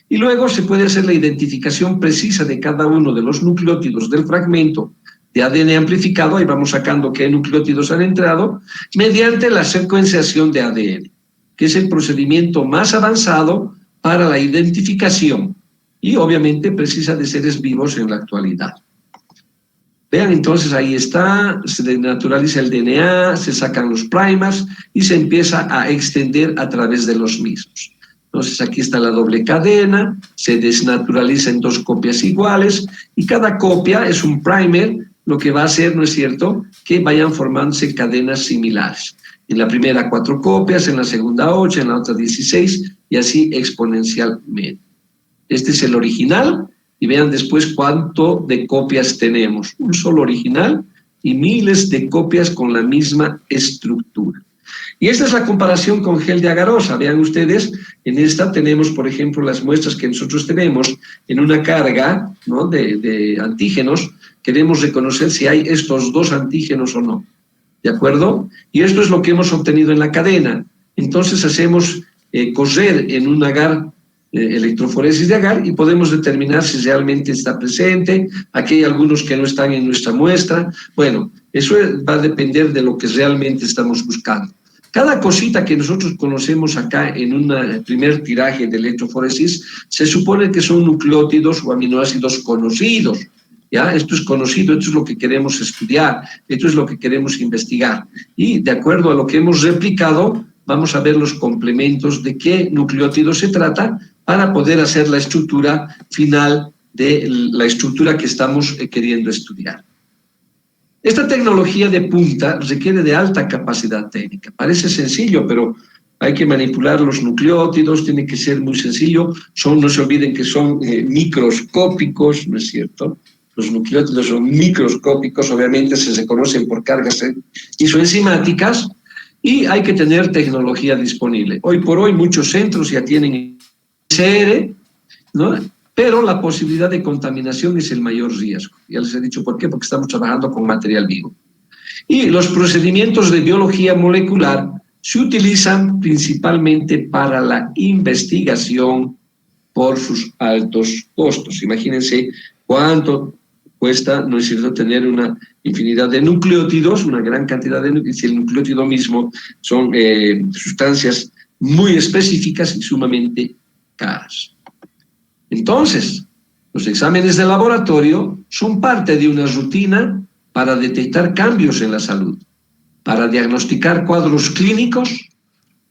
Y luego se puede hacer la identificación precisa de cada uno de los nucleótidos del fragmento de ADN amplificado, ahí vamos sacando qué nucleótidos han entrado, mediante la secuenciación de ADN, que es el procedimiento más avanzado para la identificación y obviamente precisa de seres vivos en la actualidad. Vean, entonces ahí está, se desnaturaliza el DNA, se sacan los primers y se empieza a extender a través de los mismos. Entonces aquí está la doble cadena, se desnaturaliza en 2 copias iguales y cada copia es un primer, lo que va a hacer, ¿no es cierto?, que vayan formándose cadenas similares. En la primera 4 copias, en la segunda 8, en la otra 16 y así exponencialmente. Este es el original y vean después cuánto de copias tenemos. Un solo original y miles de copias con la misma estructura. Y esta es la comparación con gel de agarosa. Vean ustedes, en esta tenemos, por ejemplo, las muestras que nosotros tenemos en una carga, ¿no?, de antígenos. Queremos reconocer si hay estos 2 antígenos o no, ¿de acuerdo? Y esto es lo que hemos obtenido en la cadena. Entonces hacemos correr en un agar, electroforesis de agar, y podemos determinar si realmente está presente. Aquí hay algunos que no están en nuestra muestra. Bueno, eso va a depender de lo que realmente estamos buscando. Cada cosita que nosotros conocemos acá en un primer tiraje de electroforesis se supone que son nucleótidos o aminoácidos conocidos. ¿Ya? Esto es conocido, esto es lo que queremos estudiar, esto es lo que queremos investigar. Y de acuerdo a lo que hemos replicado, vamos a ver los complementos de qué nucleótido se trata para poder hacer la estructura final de la estructura que estamos queriendo estudiar. Esta tecnología de punta requiere de alta capacidad técnica. Parece sencillo, pero hay que manipular los nucleótidos, tiene que ser muy sencillo. No se olviden que son microscópicos, ¿no es cierto? Los nucleótidos son microscópicos, obviamente se reconocen por cargas isoenzimáticas y hay que tener tecnología disponible. Hoy por hoy muchos centros ya tienen PCR, ¿no?, pero la posibilidad de contaminación es el mayor riesgo. Ya les he dicho por qué, porque estamos trabajando con material vivo. Y los procedimientos de biología molecular se utilizan principalmente para la investigación por sus altos costos. Imagínense cuánto cuesta, ¿no es cierto?, tener una infinidad de nucleótidos, una gran cantidad de nucleótidos, si el nucleótido mismo son sustancias muy específicas y sumamente caras. Entonces, los exámenes de laboratorio son parte de una rutina para detectar cambios en la salud, para diagnosticar cuadros clínicos,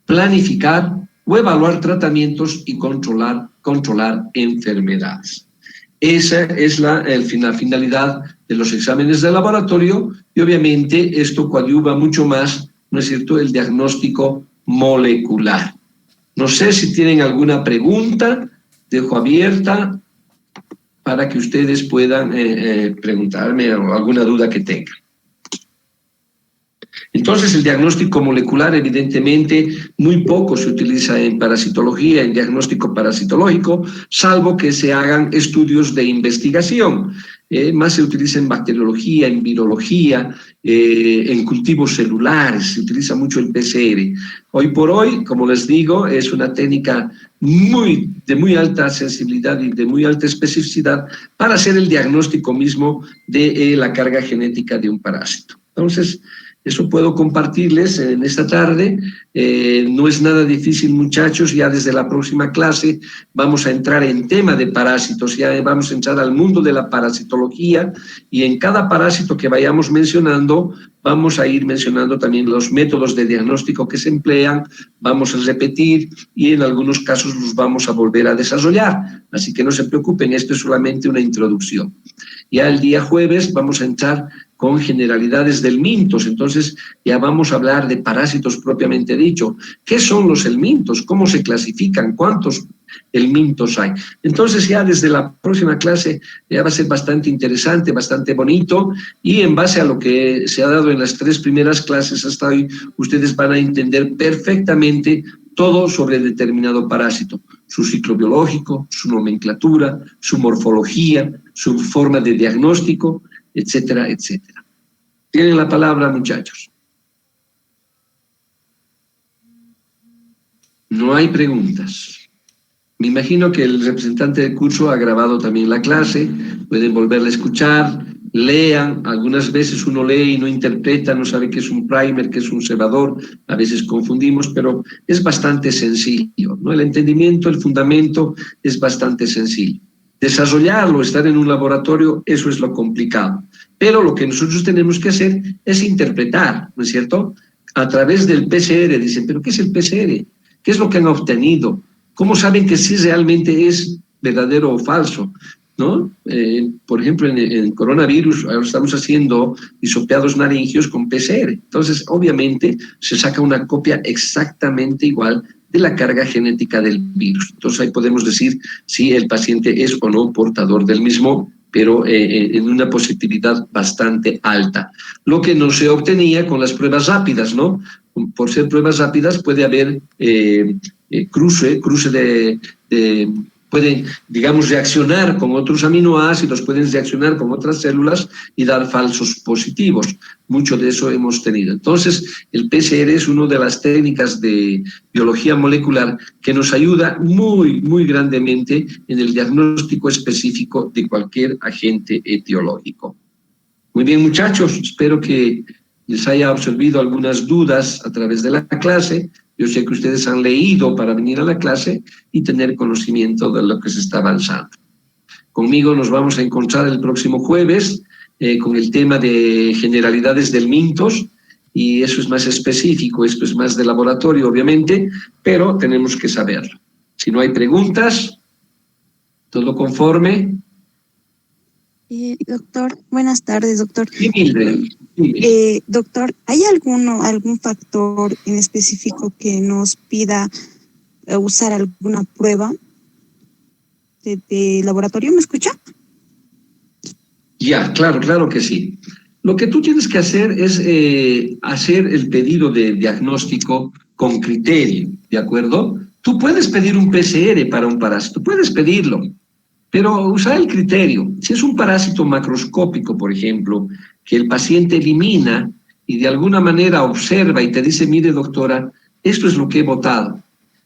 planificar o evaluar tratamientos y controlar enfermedades. Esa es la finalidad de los exámenes de laboratorio y obviamente esto coadyuva mucho más, ¿no es cierto?, el diagnóstico molecular. No sé si tienen alguna pregunta, dejo abierta para que ustedes puedan preguntarme o alguna duda que tengan. Entonces, el diagnóstico molecular, evidentemente, muy poco se utiliza en parasitología, en diagnóstico parasitológico, salvo que se hagan estudios de investigación. Más se utiliza en bacteriología, en virología, en cultivos celulares, se utiliza mucho el PCR. Hoy por hoy, como les digo, es una técnica de muy alta sensibilidad y de muy alta especificidad para hacer el diagnóstico mismo de la carga genética de un parásito. Entonces, eso puedo compartirles en esta tarde. No es nada difícil, muchachos. Ya desde la próxima clase vamos a entrar en tema de parásitos. Ya vamos a entrar al mundo de la parasitología y en cada parásito que vayamos mencionando, vamos a ir mencionando también los métodos de diagnóstico que se emplean, vamos a repetir y en algunos casos los vamos a volver a desarrollar. Así que no se preocupen, esto es solamente una introducción. Ya el día jueves vamos a entrar con generalidades del helmintos. Entonces ya vamos a hablar de parásitos propiamente dicho. ¿Qué son los helmintos? ¿Cómo se clasifican? ¿Cuántos helmintos hay? Entonces ya desde la próxima clase ya va a ser bastante interesante, bastante bonito, y en base a lo que se ha dado en las 3 primeras clases hasta hoy, ustedes van a entender perfectamente todo sobre determinado parásito, su ciclo biológico, su nomenclatura, su morfología, su forma de diagnóstico, etcétera, etcétera. Tienen la palabra, muchachos. No hay preguntas. Me imagino que el representante del curso ha grabado también la clase, pueden volverla a escuchar, lean, algunas veces uno lee y no interpreta, no sabe qué es un primer, qué es un cebador, a veces confundimos, pero es bastante sencillo, ¿no? El entendimiento, el fundamento es bastante sencillo. Desarrollarlo, estar en un laboratorio, eso es lo complicado. Pero lo que nosotros tenemos que hacer es interpretar, ¿no es cierto? A través del PCR, dicen, ¿pero qué es el PCR? ¿Qué es lo que han obtenido? ¿Cómo saben que sí realmente es verdadero o falso? ¿No? Por ejemplo, en el coronavirus ahora estamos haciendo hisopeados naringios con PCR. Entonces, obviamente, se saca una copia exactamente igual de la carga genética del virus. Entonces, ahí podemos decir si el paciente es o no portador del mismo, pero en una positividad bastante alta. Lo que no se obtenía con las pruebas rápidas, ¿no? Por ser pruebas rápidas puede haber cruce pueden, digamos, reaccionar con otros aminoácidos, pueden reaccionar con otras células y dar falsos positivos. Mucho de eso hemos tenido. Entonces, el PCR es una de las técnicas de biología molecular que nos ayuda muy, muy grandemente en el diagnóstico específico de cualquier agente etiológico. Muy bien, muchachos, espero que les haya absorbido algunas dudas a través de la clase. Yo sé que ustedes han leído para venir a la clase y tener conocimiento de lo que se está avanzando. Conmigo nos vamos a encontrar el próximo jueves con el tema de generalidades del helmintos, y eso es más específico, esto es más de laboratorio, obviamente, pero tenemos que saberlo. Si no hay preguntas, ¿todo conforme? Doctor, buenas tardes, doctor. Sí, Mildred. Doctor, ¿hay algún factor en específico que nos pida usar alguna prueba de laboratorio? ¿Me escucha? Ya, claro que sí. Lo que tú tienes que hacer es hacer el pedido de diagnóstico con criterio, ¿de acuerdo? Tú puedes pedir un PCR para un parásito, puedes pedirlo, pero usar el criterio. Si es un parásito macroscópico, por ejemplo, que el paciente elimina y de alguna manera observa y te dice, mire doctora, esto es lo que he botado,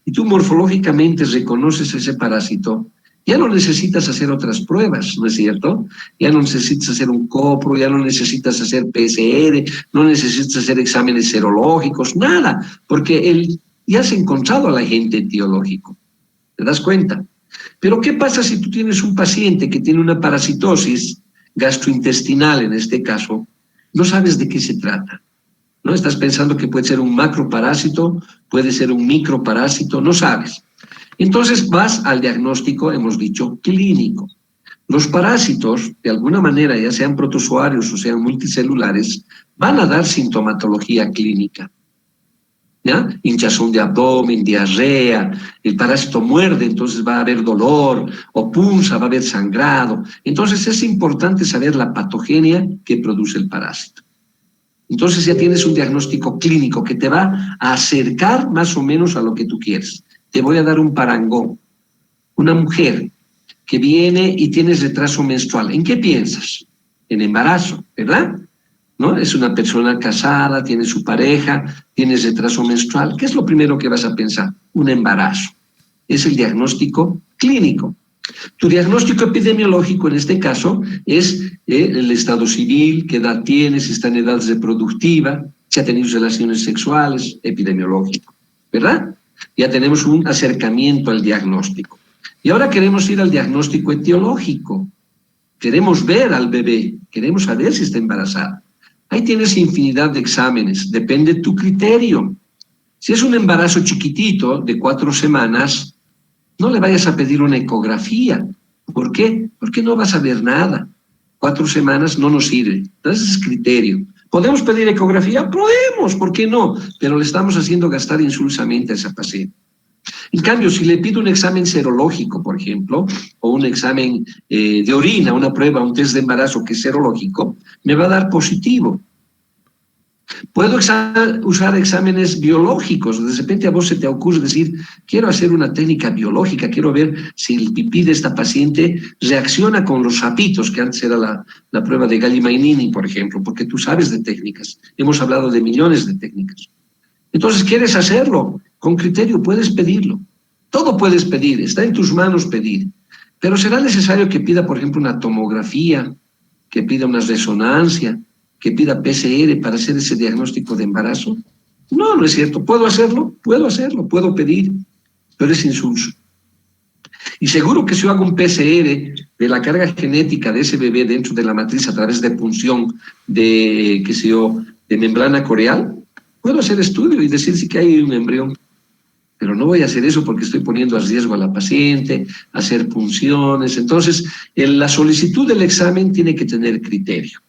y tú morfológicamente reconoces ese parásito, ya no necesitas hacer otras pruebas, ¿no es cierto? Ya no necesitas hacer un copro, ya no necesitas hacer PCR, no necesitas hacer exámenes serológicos, nada, porque ya has encontrado al agente etiológico. ¿Te das cuenta? Pero ¿qué pasa si tú tienes un paciente que tiene una parasitosis gastrointestinal, en este caso? No sabes de qué se trata, ¿no? Estás pensando que puede ser un macroparásito, puede ser un microparásito, no sabes. Entonces vas al diagnóstico, hemos dicho, clínico. Los parásitos, de alguna manera, ya sean protozoarios o sean multicelulares, van a dar sintomatología clínica. ¿Ya? Hinchazón de abdomen, diarrea, el parásito muerde, entonces va a haber dolor, o punza, va a haber sangrado. Entonces es importante saber la patogenia que produce el parásito. Entonces ya tienes un diagnóstico clínico que te va a acercar más o menos a lo que tú quieres. Te voy a dar un parangón. Una mujer que viene y tiene retraso menstrual, ¿en qué piensas? En embarazo, ¿verdad? ¿No? Es una persona casada, tiene su pareja, tiene retraso menstrual. ¿Qué es lo primero que vas a pensar? Un embarazo. Es el diagnóstico clínico. Tu diagnóstico epidemiológico, en este caso, es el estado civil, qué edad tienes, si está en edad reproductiva, si ha tenido relaciones sexuales, epidemiológico, ¿verdad? Ya tenemos un acercamiento al diagnóstico. Y ahora queremos ir al diagnóstico etiológico. Queremos ver al bebé, queremos saber si está embarazada. Ahí tienes infinidad de exámenes, depende de tu criterio. Si es un embarazo chiquitito de 4 semanas, no le vayas a pedir una ecografía. ¿Por qué? Porque no vas a ver nada. 4 semanas no nos sirve. Entonces es criterio. ¿Podemos pedir ecografía? Podemos, ¿por qué no? Pero le estamos haciendo gastar insulsamente a esa paciente. En cambio, si le pido un examen serológico, por ejemplo, o un examen de orina, una prueba, un test de embarazo que es serológico, me va a dar positivo. Puedo usar exámenes biológicos. De repente a vos se te ocurre decir, quiero hacer una técnica biológica, quiero ver si el pipí de esta paciente reacciona con los sapitos, que antes era la prueba de Galli-Mainini, por ejemplo, porque tú sabes de técnicas. Hemos hablado de millones de técnicas. Entonces, ¿quieres hacerlo? Con criterio puedes pedirlo. Todo puedes pedir, está en tus manos pedir. Pero ¿será necesario que pida, por ejemplo, una tomografía, que pida una resonancia, que pida PCR para hacer ese diagnóstico de embarazo? No, no es cierto. ¿Puedo hacerlo? Puedo pedir, pero es insulso. Y seguro que si yo hago un PCR de la carga genética de ese bebé dentro de la matriz a través de punción de, qué sé yo, de membrana coreal, puedo hacer estudio y decir sí que hay un embrión. Pero no voy a hacer eso porque estoy poniendo a riesgo a la paciente, hacer punciones. Entonces, la solicitud del examen tiene que tener criterio.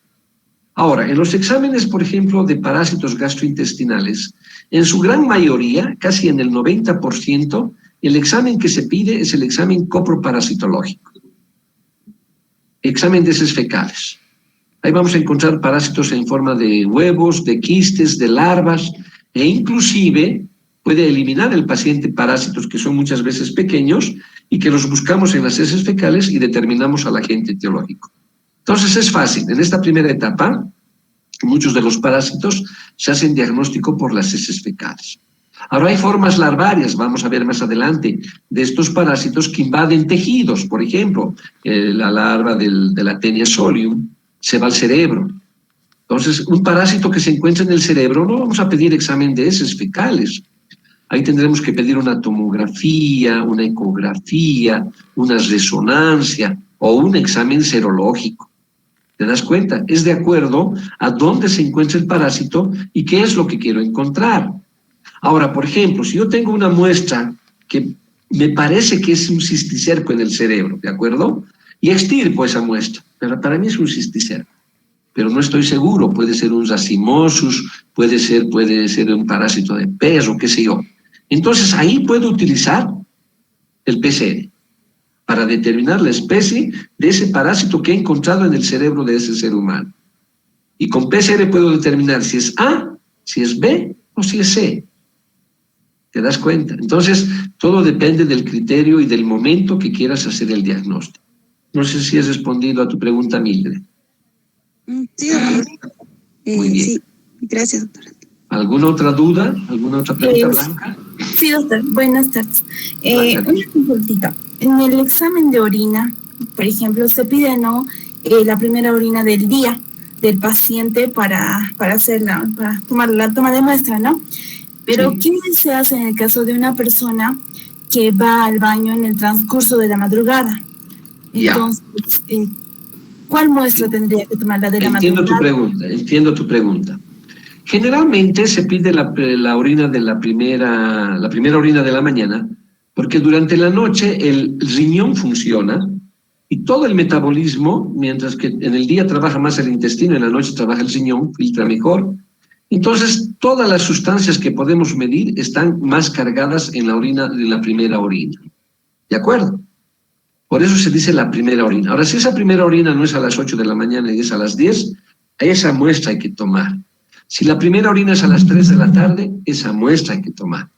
Ahora, en los exámenes, por ejemplo, de parásitos gastrointestinales, en su gran mayoría, casi en el 90%, el examen que se pide es el examen coproparasitológico. Examen de heces fecales. Ahí vamos a encontrar parásitos en forma de huevos, de quistes, de larvas, e inclusive puede eliminar el paciente parásitos que son muchas veces pequeños y que los buscamos en las heces fecales y determinamos al agente etiológico. Entonces es fácil. En esta primera etapa, muchos de los parásitos se hacen diagnóstico por las heces fecales. Ahora hay formas larvarias, vamos a ver más adelante, de estos parásitos que invaden tejidos. Por ejemplo, la larva de la Taenia solium se va al cerebro. Entonces, un parásito que se encuentra en el cerebro, no vamos a pedir examen de heces fecales. Ahí tendremos que pedir una tomografía, una ecografía, una resonancia o un examen serológico. ¿Te das cuenta? Es de acuerdo a dónde se encuentra el parásito y qué es lo que quiero encontrar. Ahora, por ejemplo, si yo tengo una muestra que me parece que es un cisticerco en el cerebro, ¿de acuerdo? Y extirpo esa muestra, pero para mí es un cisticerco. Pero no estoy seguro, puede ser un racimosus, puede ser un parásito de perro, qué sé yo. Entonces ahí puedo utilizar el PCR para determinar la especie de ese parásito que he encontrado en el cerebro de ese ser humano. Y con PCR puedo determinar si es A, si es B o si es C. ¿Te das cuenta? Entonces, todo depende del criterio y del momento que quieras hacer el diagnóstico. No sé si has respondido a tu pregunta, Mildred. Sí, doctor. Muy bien. Sí, gracias, doctor. ¿Alguna otra duda? ¿Alguna otra pregunta, Blanca? Sí, doctor. Buenas tardes. Una consultita. En el examen de orina, por ejemplo, se pide la primera orina del día del paciente para tomar la toma de muestra, ¿no? Pero sí. ¿Qué se hace en el caso de una persona que va al baño en el transcurso de la madrugada? Entonces, ¿cuál muestra tendría que tomar la de la madrugada? Entiendo tu pregunta. Generalmente se pide la orina de la primera orina de la mañana, porque durante la noche el riñón funciona y todo el metabolismo, mientras que en el día trabaja más el intestino, en la noche trabaja el riñón, filtra mejor. Entonces, todas las sustancias que podemos medir están más cargadas en la orina de la primera orina. ¿De acuerdo? Por eso se dice la primera orina. Ahora, si esa primera orina no es a las 8 de la mañana y es a las 10, esa muestra hay que tomar. Si la primera orina es a las 3 de la tarde, esa muestra hay que tomar.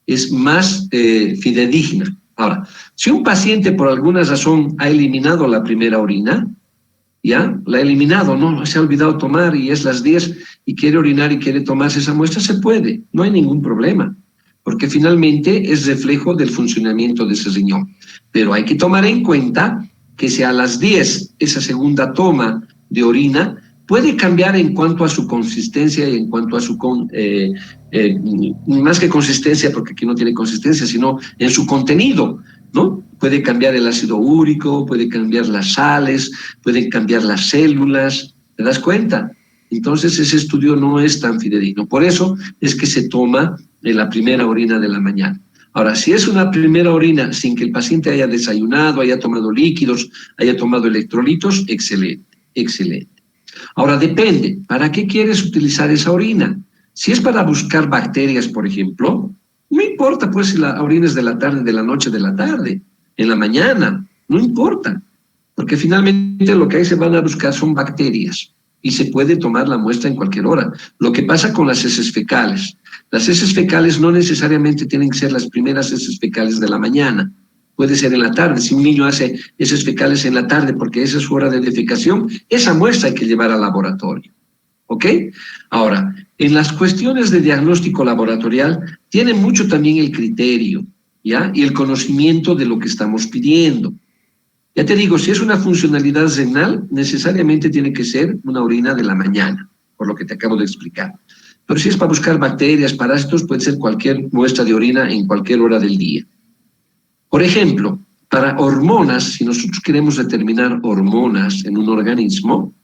Es más fidedigna. Ahora, si un paciente por alguna razón ha eliminado la primera orina, ¿ya? La ha eliminado, no, se ha olvidado tomar y es las 10 y quiere orinar y quiere tomarse esa muestra, se puede, no hay ningún problema, porque finalmente es reflejo del funcionamiento de ese riñón. Pero hay que tomar en cuenta que si a las 10 esa segunda toma de orina puede cambiar en cuanto a su consistencia y en cuanto a su, más que consistencia, porque aquí no tiene consistencia, sino en su contenido, ¿no? Puede cambiar el ácido úrico, puede cambiar las sales, pueden cambiar las células, ¿te das cuenta? Entonces ese estudio no es tan fidedigno. Por eso es que se toma en la primera orina de la mañana. Ahora, si es una primera orina sin que el paciente haya desayunado, haya tomado líquidos, haya tomado electrolitos, excelente. excelente. Ahora depende, ¿para qué quieres utilizar esa orina? Si es para buscar bacterias, por ejemplo, no importa pues si la orina es de la tarde, de la noche, de la tarde, en la mañana, no importa, porque finalmente lo que ahí se van a buscar son bacterias y se puede tomar la muestra en cualquier hora. Lo que pasa con las heces fecales, las heces fecales no necesariamente tienen que ser las primeras heces fecales de la mañana, puede ser en la tarde. Si un niño hace heces fecales en la tarde porque esa es su hora de defecación, esa muestra hay que llevar al laboratorio. ¿Ok? Ahora, en las cuestiones de diagnóstico laboratorial, tiene mucho también el criterio, ¿ya? Y el conocimiento de lo que estamos pidiendo. Ya te digo, si es una funcionalidad renal, necesariamente tiene que ser una orina de la mañana, por lo que te acabo de explicar. Pero si es para buscar bacterias, parásitos, puede ser cualquier muestra de orina en cualquier hora del día. Por ejemplo, para hormonas, si nosotros queremos determinar hormonas en un organismo,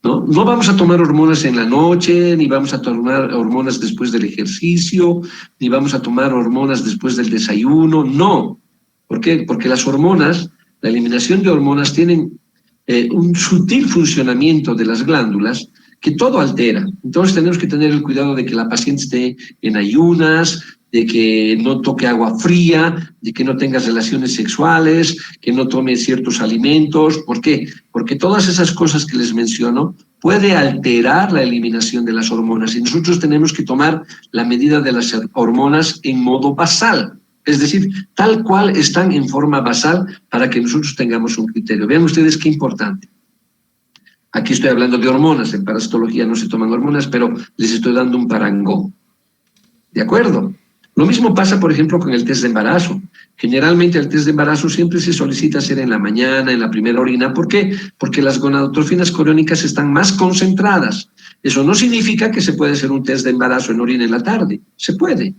no vamos a tomar hormonas en la noche, ni vamos a tomar hormonas después del ejercicio, ni vamos a tomar hormonas después del desayuno, no. ¿Por qué? Porque las hormonas, la eliminación de hormonas tienen un sutil funcionamiento de las glándulas que todo altera. Entonces tenemos que tener el cuidado de que la paciente esté en ayunas, de que no toque agua fría, de que no tenga relaciones sexuales, que no tome ciertos alimentos. ¿Por qué? Porque todas esas cosas que les menciono puede alterar la eliminación de las hormonas y nosotros tenemos que tomar la medida de las hormonas en modo basal, es decir, tal cual están en forma basal para que nosotros tengamos un criterio. Vean ustedes qué importante. Aquí estoy hablando de hormonas, en parasitología no se toman hormonas, pero les estoy dando un parangón. ¿De acuerdo? Lo mismo pasa, por ejemplo, con el test de embarazo. Generalmente el test de embarazo siempre se solicita hacer en la mañana, en la primera orina. ¿Por qué? Porque las gonadotrofinas coriónicas están más concentradas. Eso no significa que se puede hacer un test de embarazo en orina en la tarde. Se puede,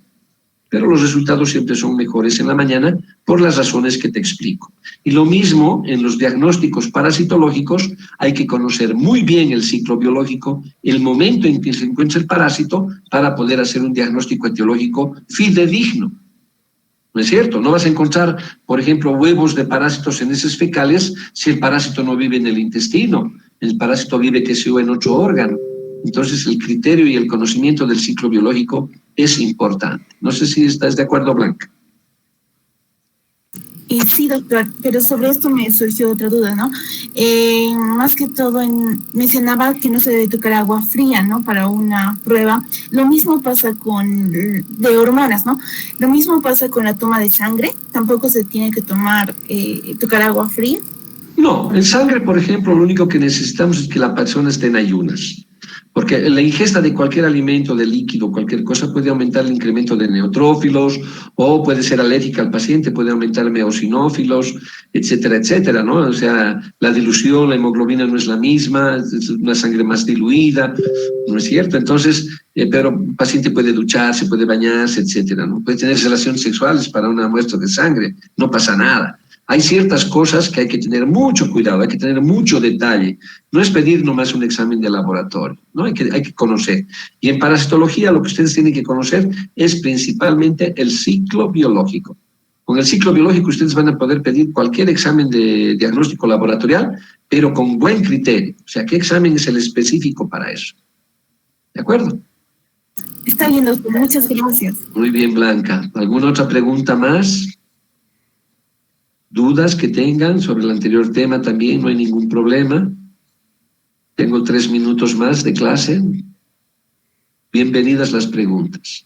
pero los resultados siempre son mejores en la mañana por las razones que te explico. Y lo mismo en los diagnósticos parasitológicos, hay que conocer muy bien el ciclo biológico, el momento en que se encuentra el parásito para poder hacer un diagnóstico etiológico fidedigno. ¿No es cierto? No vas a encontrar, por ejemplo, huevos de parásitos en heces fecales si el parásito no vive en el intestino, el parásito vive, qué sé yo, en otro órgano. Entonces el criterio y el conocimiento del ciclo biológico es importante. No sé si estás de acuerdo, Blanca. Sí, doctor, pero sobre esto me surgió otra duda, ¿no? Más que todo, mencionaba que no se debe tocar agua fría, ¿no? Para una prueba. Lo mismo pasa de hormonas, ¿no? Lo mismo pasa con la toma de sangre. Tampoco se tiene que tocar agua fría. No, en sangre, por ejemplo, lo único que necesitamos es que la persona esté en ayunas. Porque la ingesta de cualquier alimento, de líquido, cualquier cosa puede aumentar el incremento de neutrófilos o puede ser alérgica al paciente, puede aumentar eosinófilos, etcétera, etcétera, ¿no? O sea, la dilución, la hemoglobina no es la misma, es una sangre más diluida, ¿no es cierto? Entonces, pero el paciente puede ducharse, puede bañarse, etcétera, ¿no? Puede tener relaciones sexuales para una muestra de sangre, no pasa nada. Hay ciertas cosas que hay que tener mucho cuidado, hay que tener mucho detalle. No es pedir nomás un examen de laboratorio, ¿no? Hay que conocer. Y en parasitología lo que ustedes tienen que conocer es principalmente el ciclo biológico. Con el ciclo biológico ustedes van a poder pedir cualquier examen de diagnóstico laboratorial, pero con buen criterio. O sea, ¿qué examen es el específico para eso? ¿De acuerdo? Está bien, doctor. Muchas gracias. Muy bien, Blanca. ¿Alguna otra pregunta más? ¿Dudas que tengan sobre el anterior tema también? No hay ningún problema. Tengo 3 minutos más de clase. Bienvenidas las preguntas.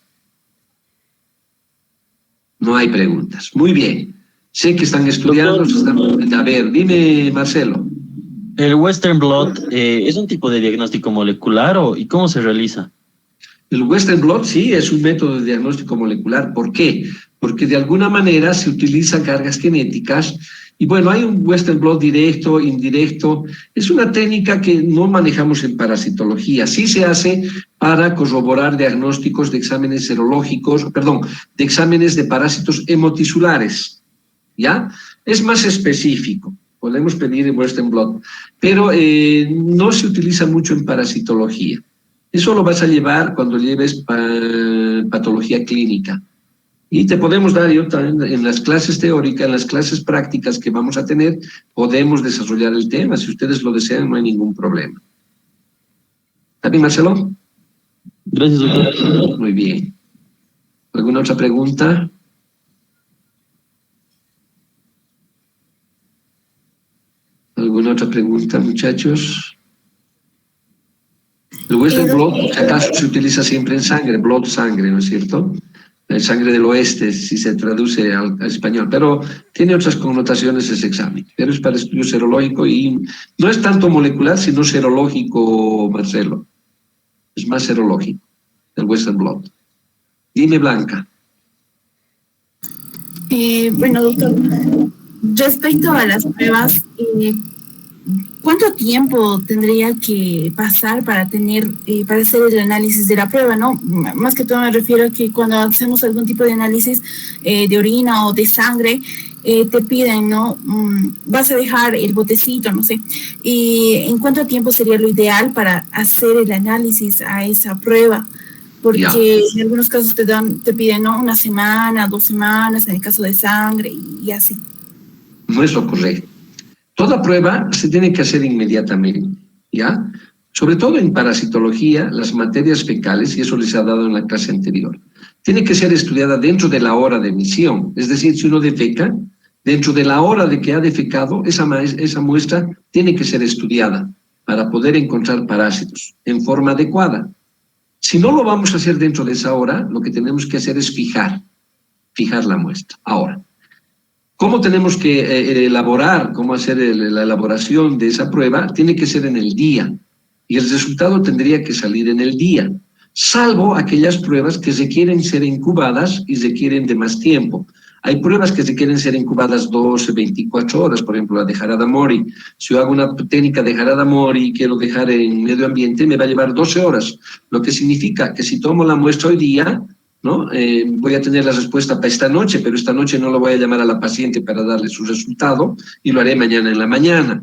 No hay preguntas. Muy bien. Sé que están estudiando. A ver, dime, Marcelo. ¿El Western Blot es un tipo de diagnóstico molecular y cómo se realiza? El Western Blot sí es un método de diagnóstico molecular. ¿Por qué? Porque de alguna manera se utilizan cargas genéticas y bueno, hay un Western Blot directo, indirecto. Es una técnica que no manejamos en parasitología. Sí se hace para corroborar diagnósticos de exámenes serológicos, de exámenes de parásitos hemotisulares, ¿ya? Es más específico. Podemos pedir el Western Blot, pero no se utiliza mucho en parasitología. Eso lo vas a llevar cuando lleves patología clínica. Y te podemos dar, yo también, en las clases teóricas, en las clases prácticas que vamos a tener, podemos desarrollar el tema. Si ustedes lo desean, no hay ningún problema. ¿Está bien, Marcelo? Gracias, doctor. Muy bien. ¿Alguna otra pregunta? ¿Alguna otra pregunta, muchachos? El Western blot, por si acaso, se utiliza siempre en sangre, blot, sangre, ¿no es cierto? El sangre del oeste, si se traduce al español, pero tiene otras connotaciones ese examen, pero es para estudio serológico y no es tanto molecular, sino serológico, Marcelo. Es más serológico, el Western blot. Dime, Blanca. Bueno, doctor, respecto a las pruebas, ¿cuánto tiempo tendría que pasar para tener, para hacer el análisis de la prueba, no? Más que todo me refiero a que cuando hacemos algún tipo de análisis de orina o de sangre, te piden, ¿no? Vas a dejar el botecito, no sé. ¿Y en cuánto tiempo sería lo ideal para hacer el análisis a esa prueba? Porque en algunos casos te piden, ¿no? 1 semana, 2 semanas, en el caso de sangre y así. No es lo correcto. Toda prueba se tiene que hacer inmediatamente, ¿ya? Sobre todo en parasitología, las materias fecales, y eso les ha dado en la clase anterior, tiene que ser estudiada dentro de la hora de emisión. Es decir, si uno defeca, dentro de la hora de que ha defecado, esa muestra tiene que ser estudiada para poder encontrar parásitos en forma adecuada. Si no lo vamos a hacer dentro de esa hora, lo que tenemos que hacer es fijar la muestra. Ahora, ¿cómo tenemos que elaborar, cómo hacer la elaboración de esa prueba? Tiene que ser en el día y el resultado tendría que salir en el día, salvo aquellas pruebas que requieren ser incubadas y requieren de más tiempo. Hay pruebas que requieren ser incubadas 12, 24 horas, por ejemplo, la de Harada-Mori. Si yo hago una técnica de Harada-Mori y quiero dejar en medio ambiente, me va a llevar 12 horas, lo que significa que si tomo la muestra hoy día, ¿no? Voy a tener la respuesta para esta noche, pero esta noche no lo voy a llamar a la paciente para darle su resultado y lo haré mañana en la mañana.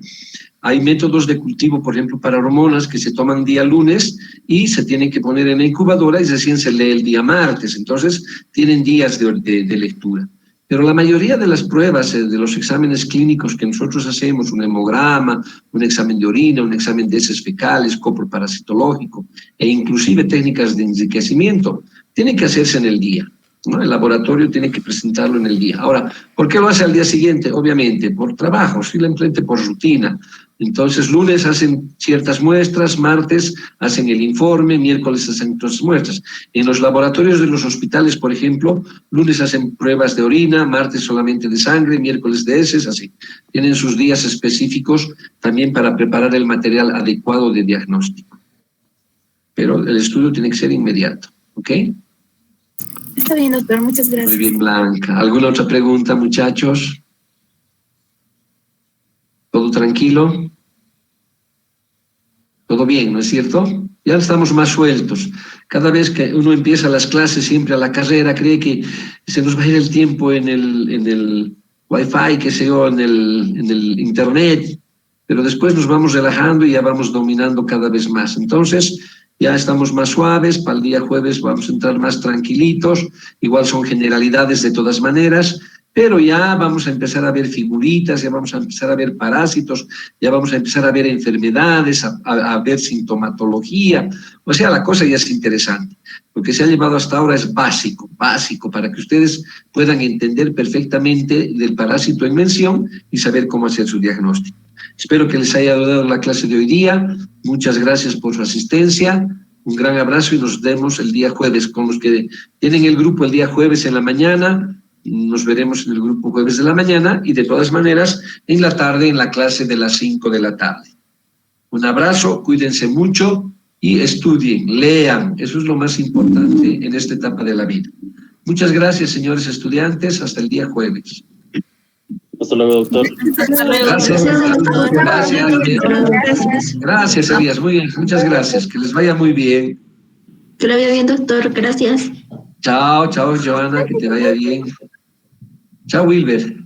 Hay métodos de cultivo, por ejemplo, para hormonas que se toman día lunes y se tienen que poner en la incubadora y recién se lee el día martes. Entonces, tienen días de lectura. Pero la mayoría de las pruebas, de los exámenes clínicos que nosotros hacemos, un hemograma, un examen de orina, un examen de heces fecales, copro parasitológico e inclusive técnicas de enriquecimiento, tienen que hacerse en el día, ¿no? El laboratorio tiene que presentarlo en el día. Ahora, ¿por qué lo hace al día siguiente? Obviamente, por trabajo, simplemente por rutina. Entonces, lunes hacen ciertas muestras, martes hacen el informe, miércoles hacen otras muestras. En los laboratorios de los hospitales, por ejemplo, lunes hacen pruebas de orina, martes solamente de sangre, miércoles de heces, así. Tienen sus días específicos también para preparar el material adecuado de diagnóstico. Pero el estudio tiene que ser inmediato, ¿ok? Está bien, doctor, muchas gracias. Muy bien, Blanca. ¿Alguna otra pregunta, muchachos? ¿Todo tranquilo? ¿Todo bien, no es cierto? Ya estamos más sueltos. Cada vez que uno empieza las clases, siempre a la carrera, cree que se nos va a ir el tiempo en el Wi-Fi, qué sé yo, en el Internet, pero después nos vamos relajando y ya vamos dominando cada vez más. Entonces, ya estamos más suaves, para el día jueves vamos a entrar más tranquilitos, igual son generalidades de todas maneras, pero ya vamos a empezar a ver figuritas, ya vamos a empezar a ver parásitos, ya vamos a empezar a ver enfermedades, a ver sintomatología, o sea, la cosa ya es interesante. Lo que se ha llevado hasta ahora es básico, para que ustedes puedan entender perfectamente del parásito en mención y saber cómo hacer su diagnóstico. Espero que les haya dado la clase de hoy día. Muchas gracias por su asistencia. Un gran abrazo y nos vemos el día jueves. Con los que tienen el grupo el día jueves en la mañana, nos veremos en el grupo jueves de la mañana y de todas maneras en la tarde en la clase de las 5 de la tarde. Un abrazo, cuídense mucho y estudien, lean. Eso es lo más importante en esta etapa de la vida. Muchas gracias, señores estudiantes. Hasta el día jueves. Hasta luego, doctor. Gracias. Gracias, Elías. Muy bien, muchas gracias. Que les vaya muy bien. Que lo vaya bien, doctor. Gracias. Chao, Joana, que te vaya bien. Chao, Wilber.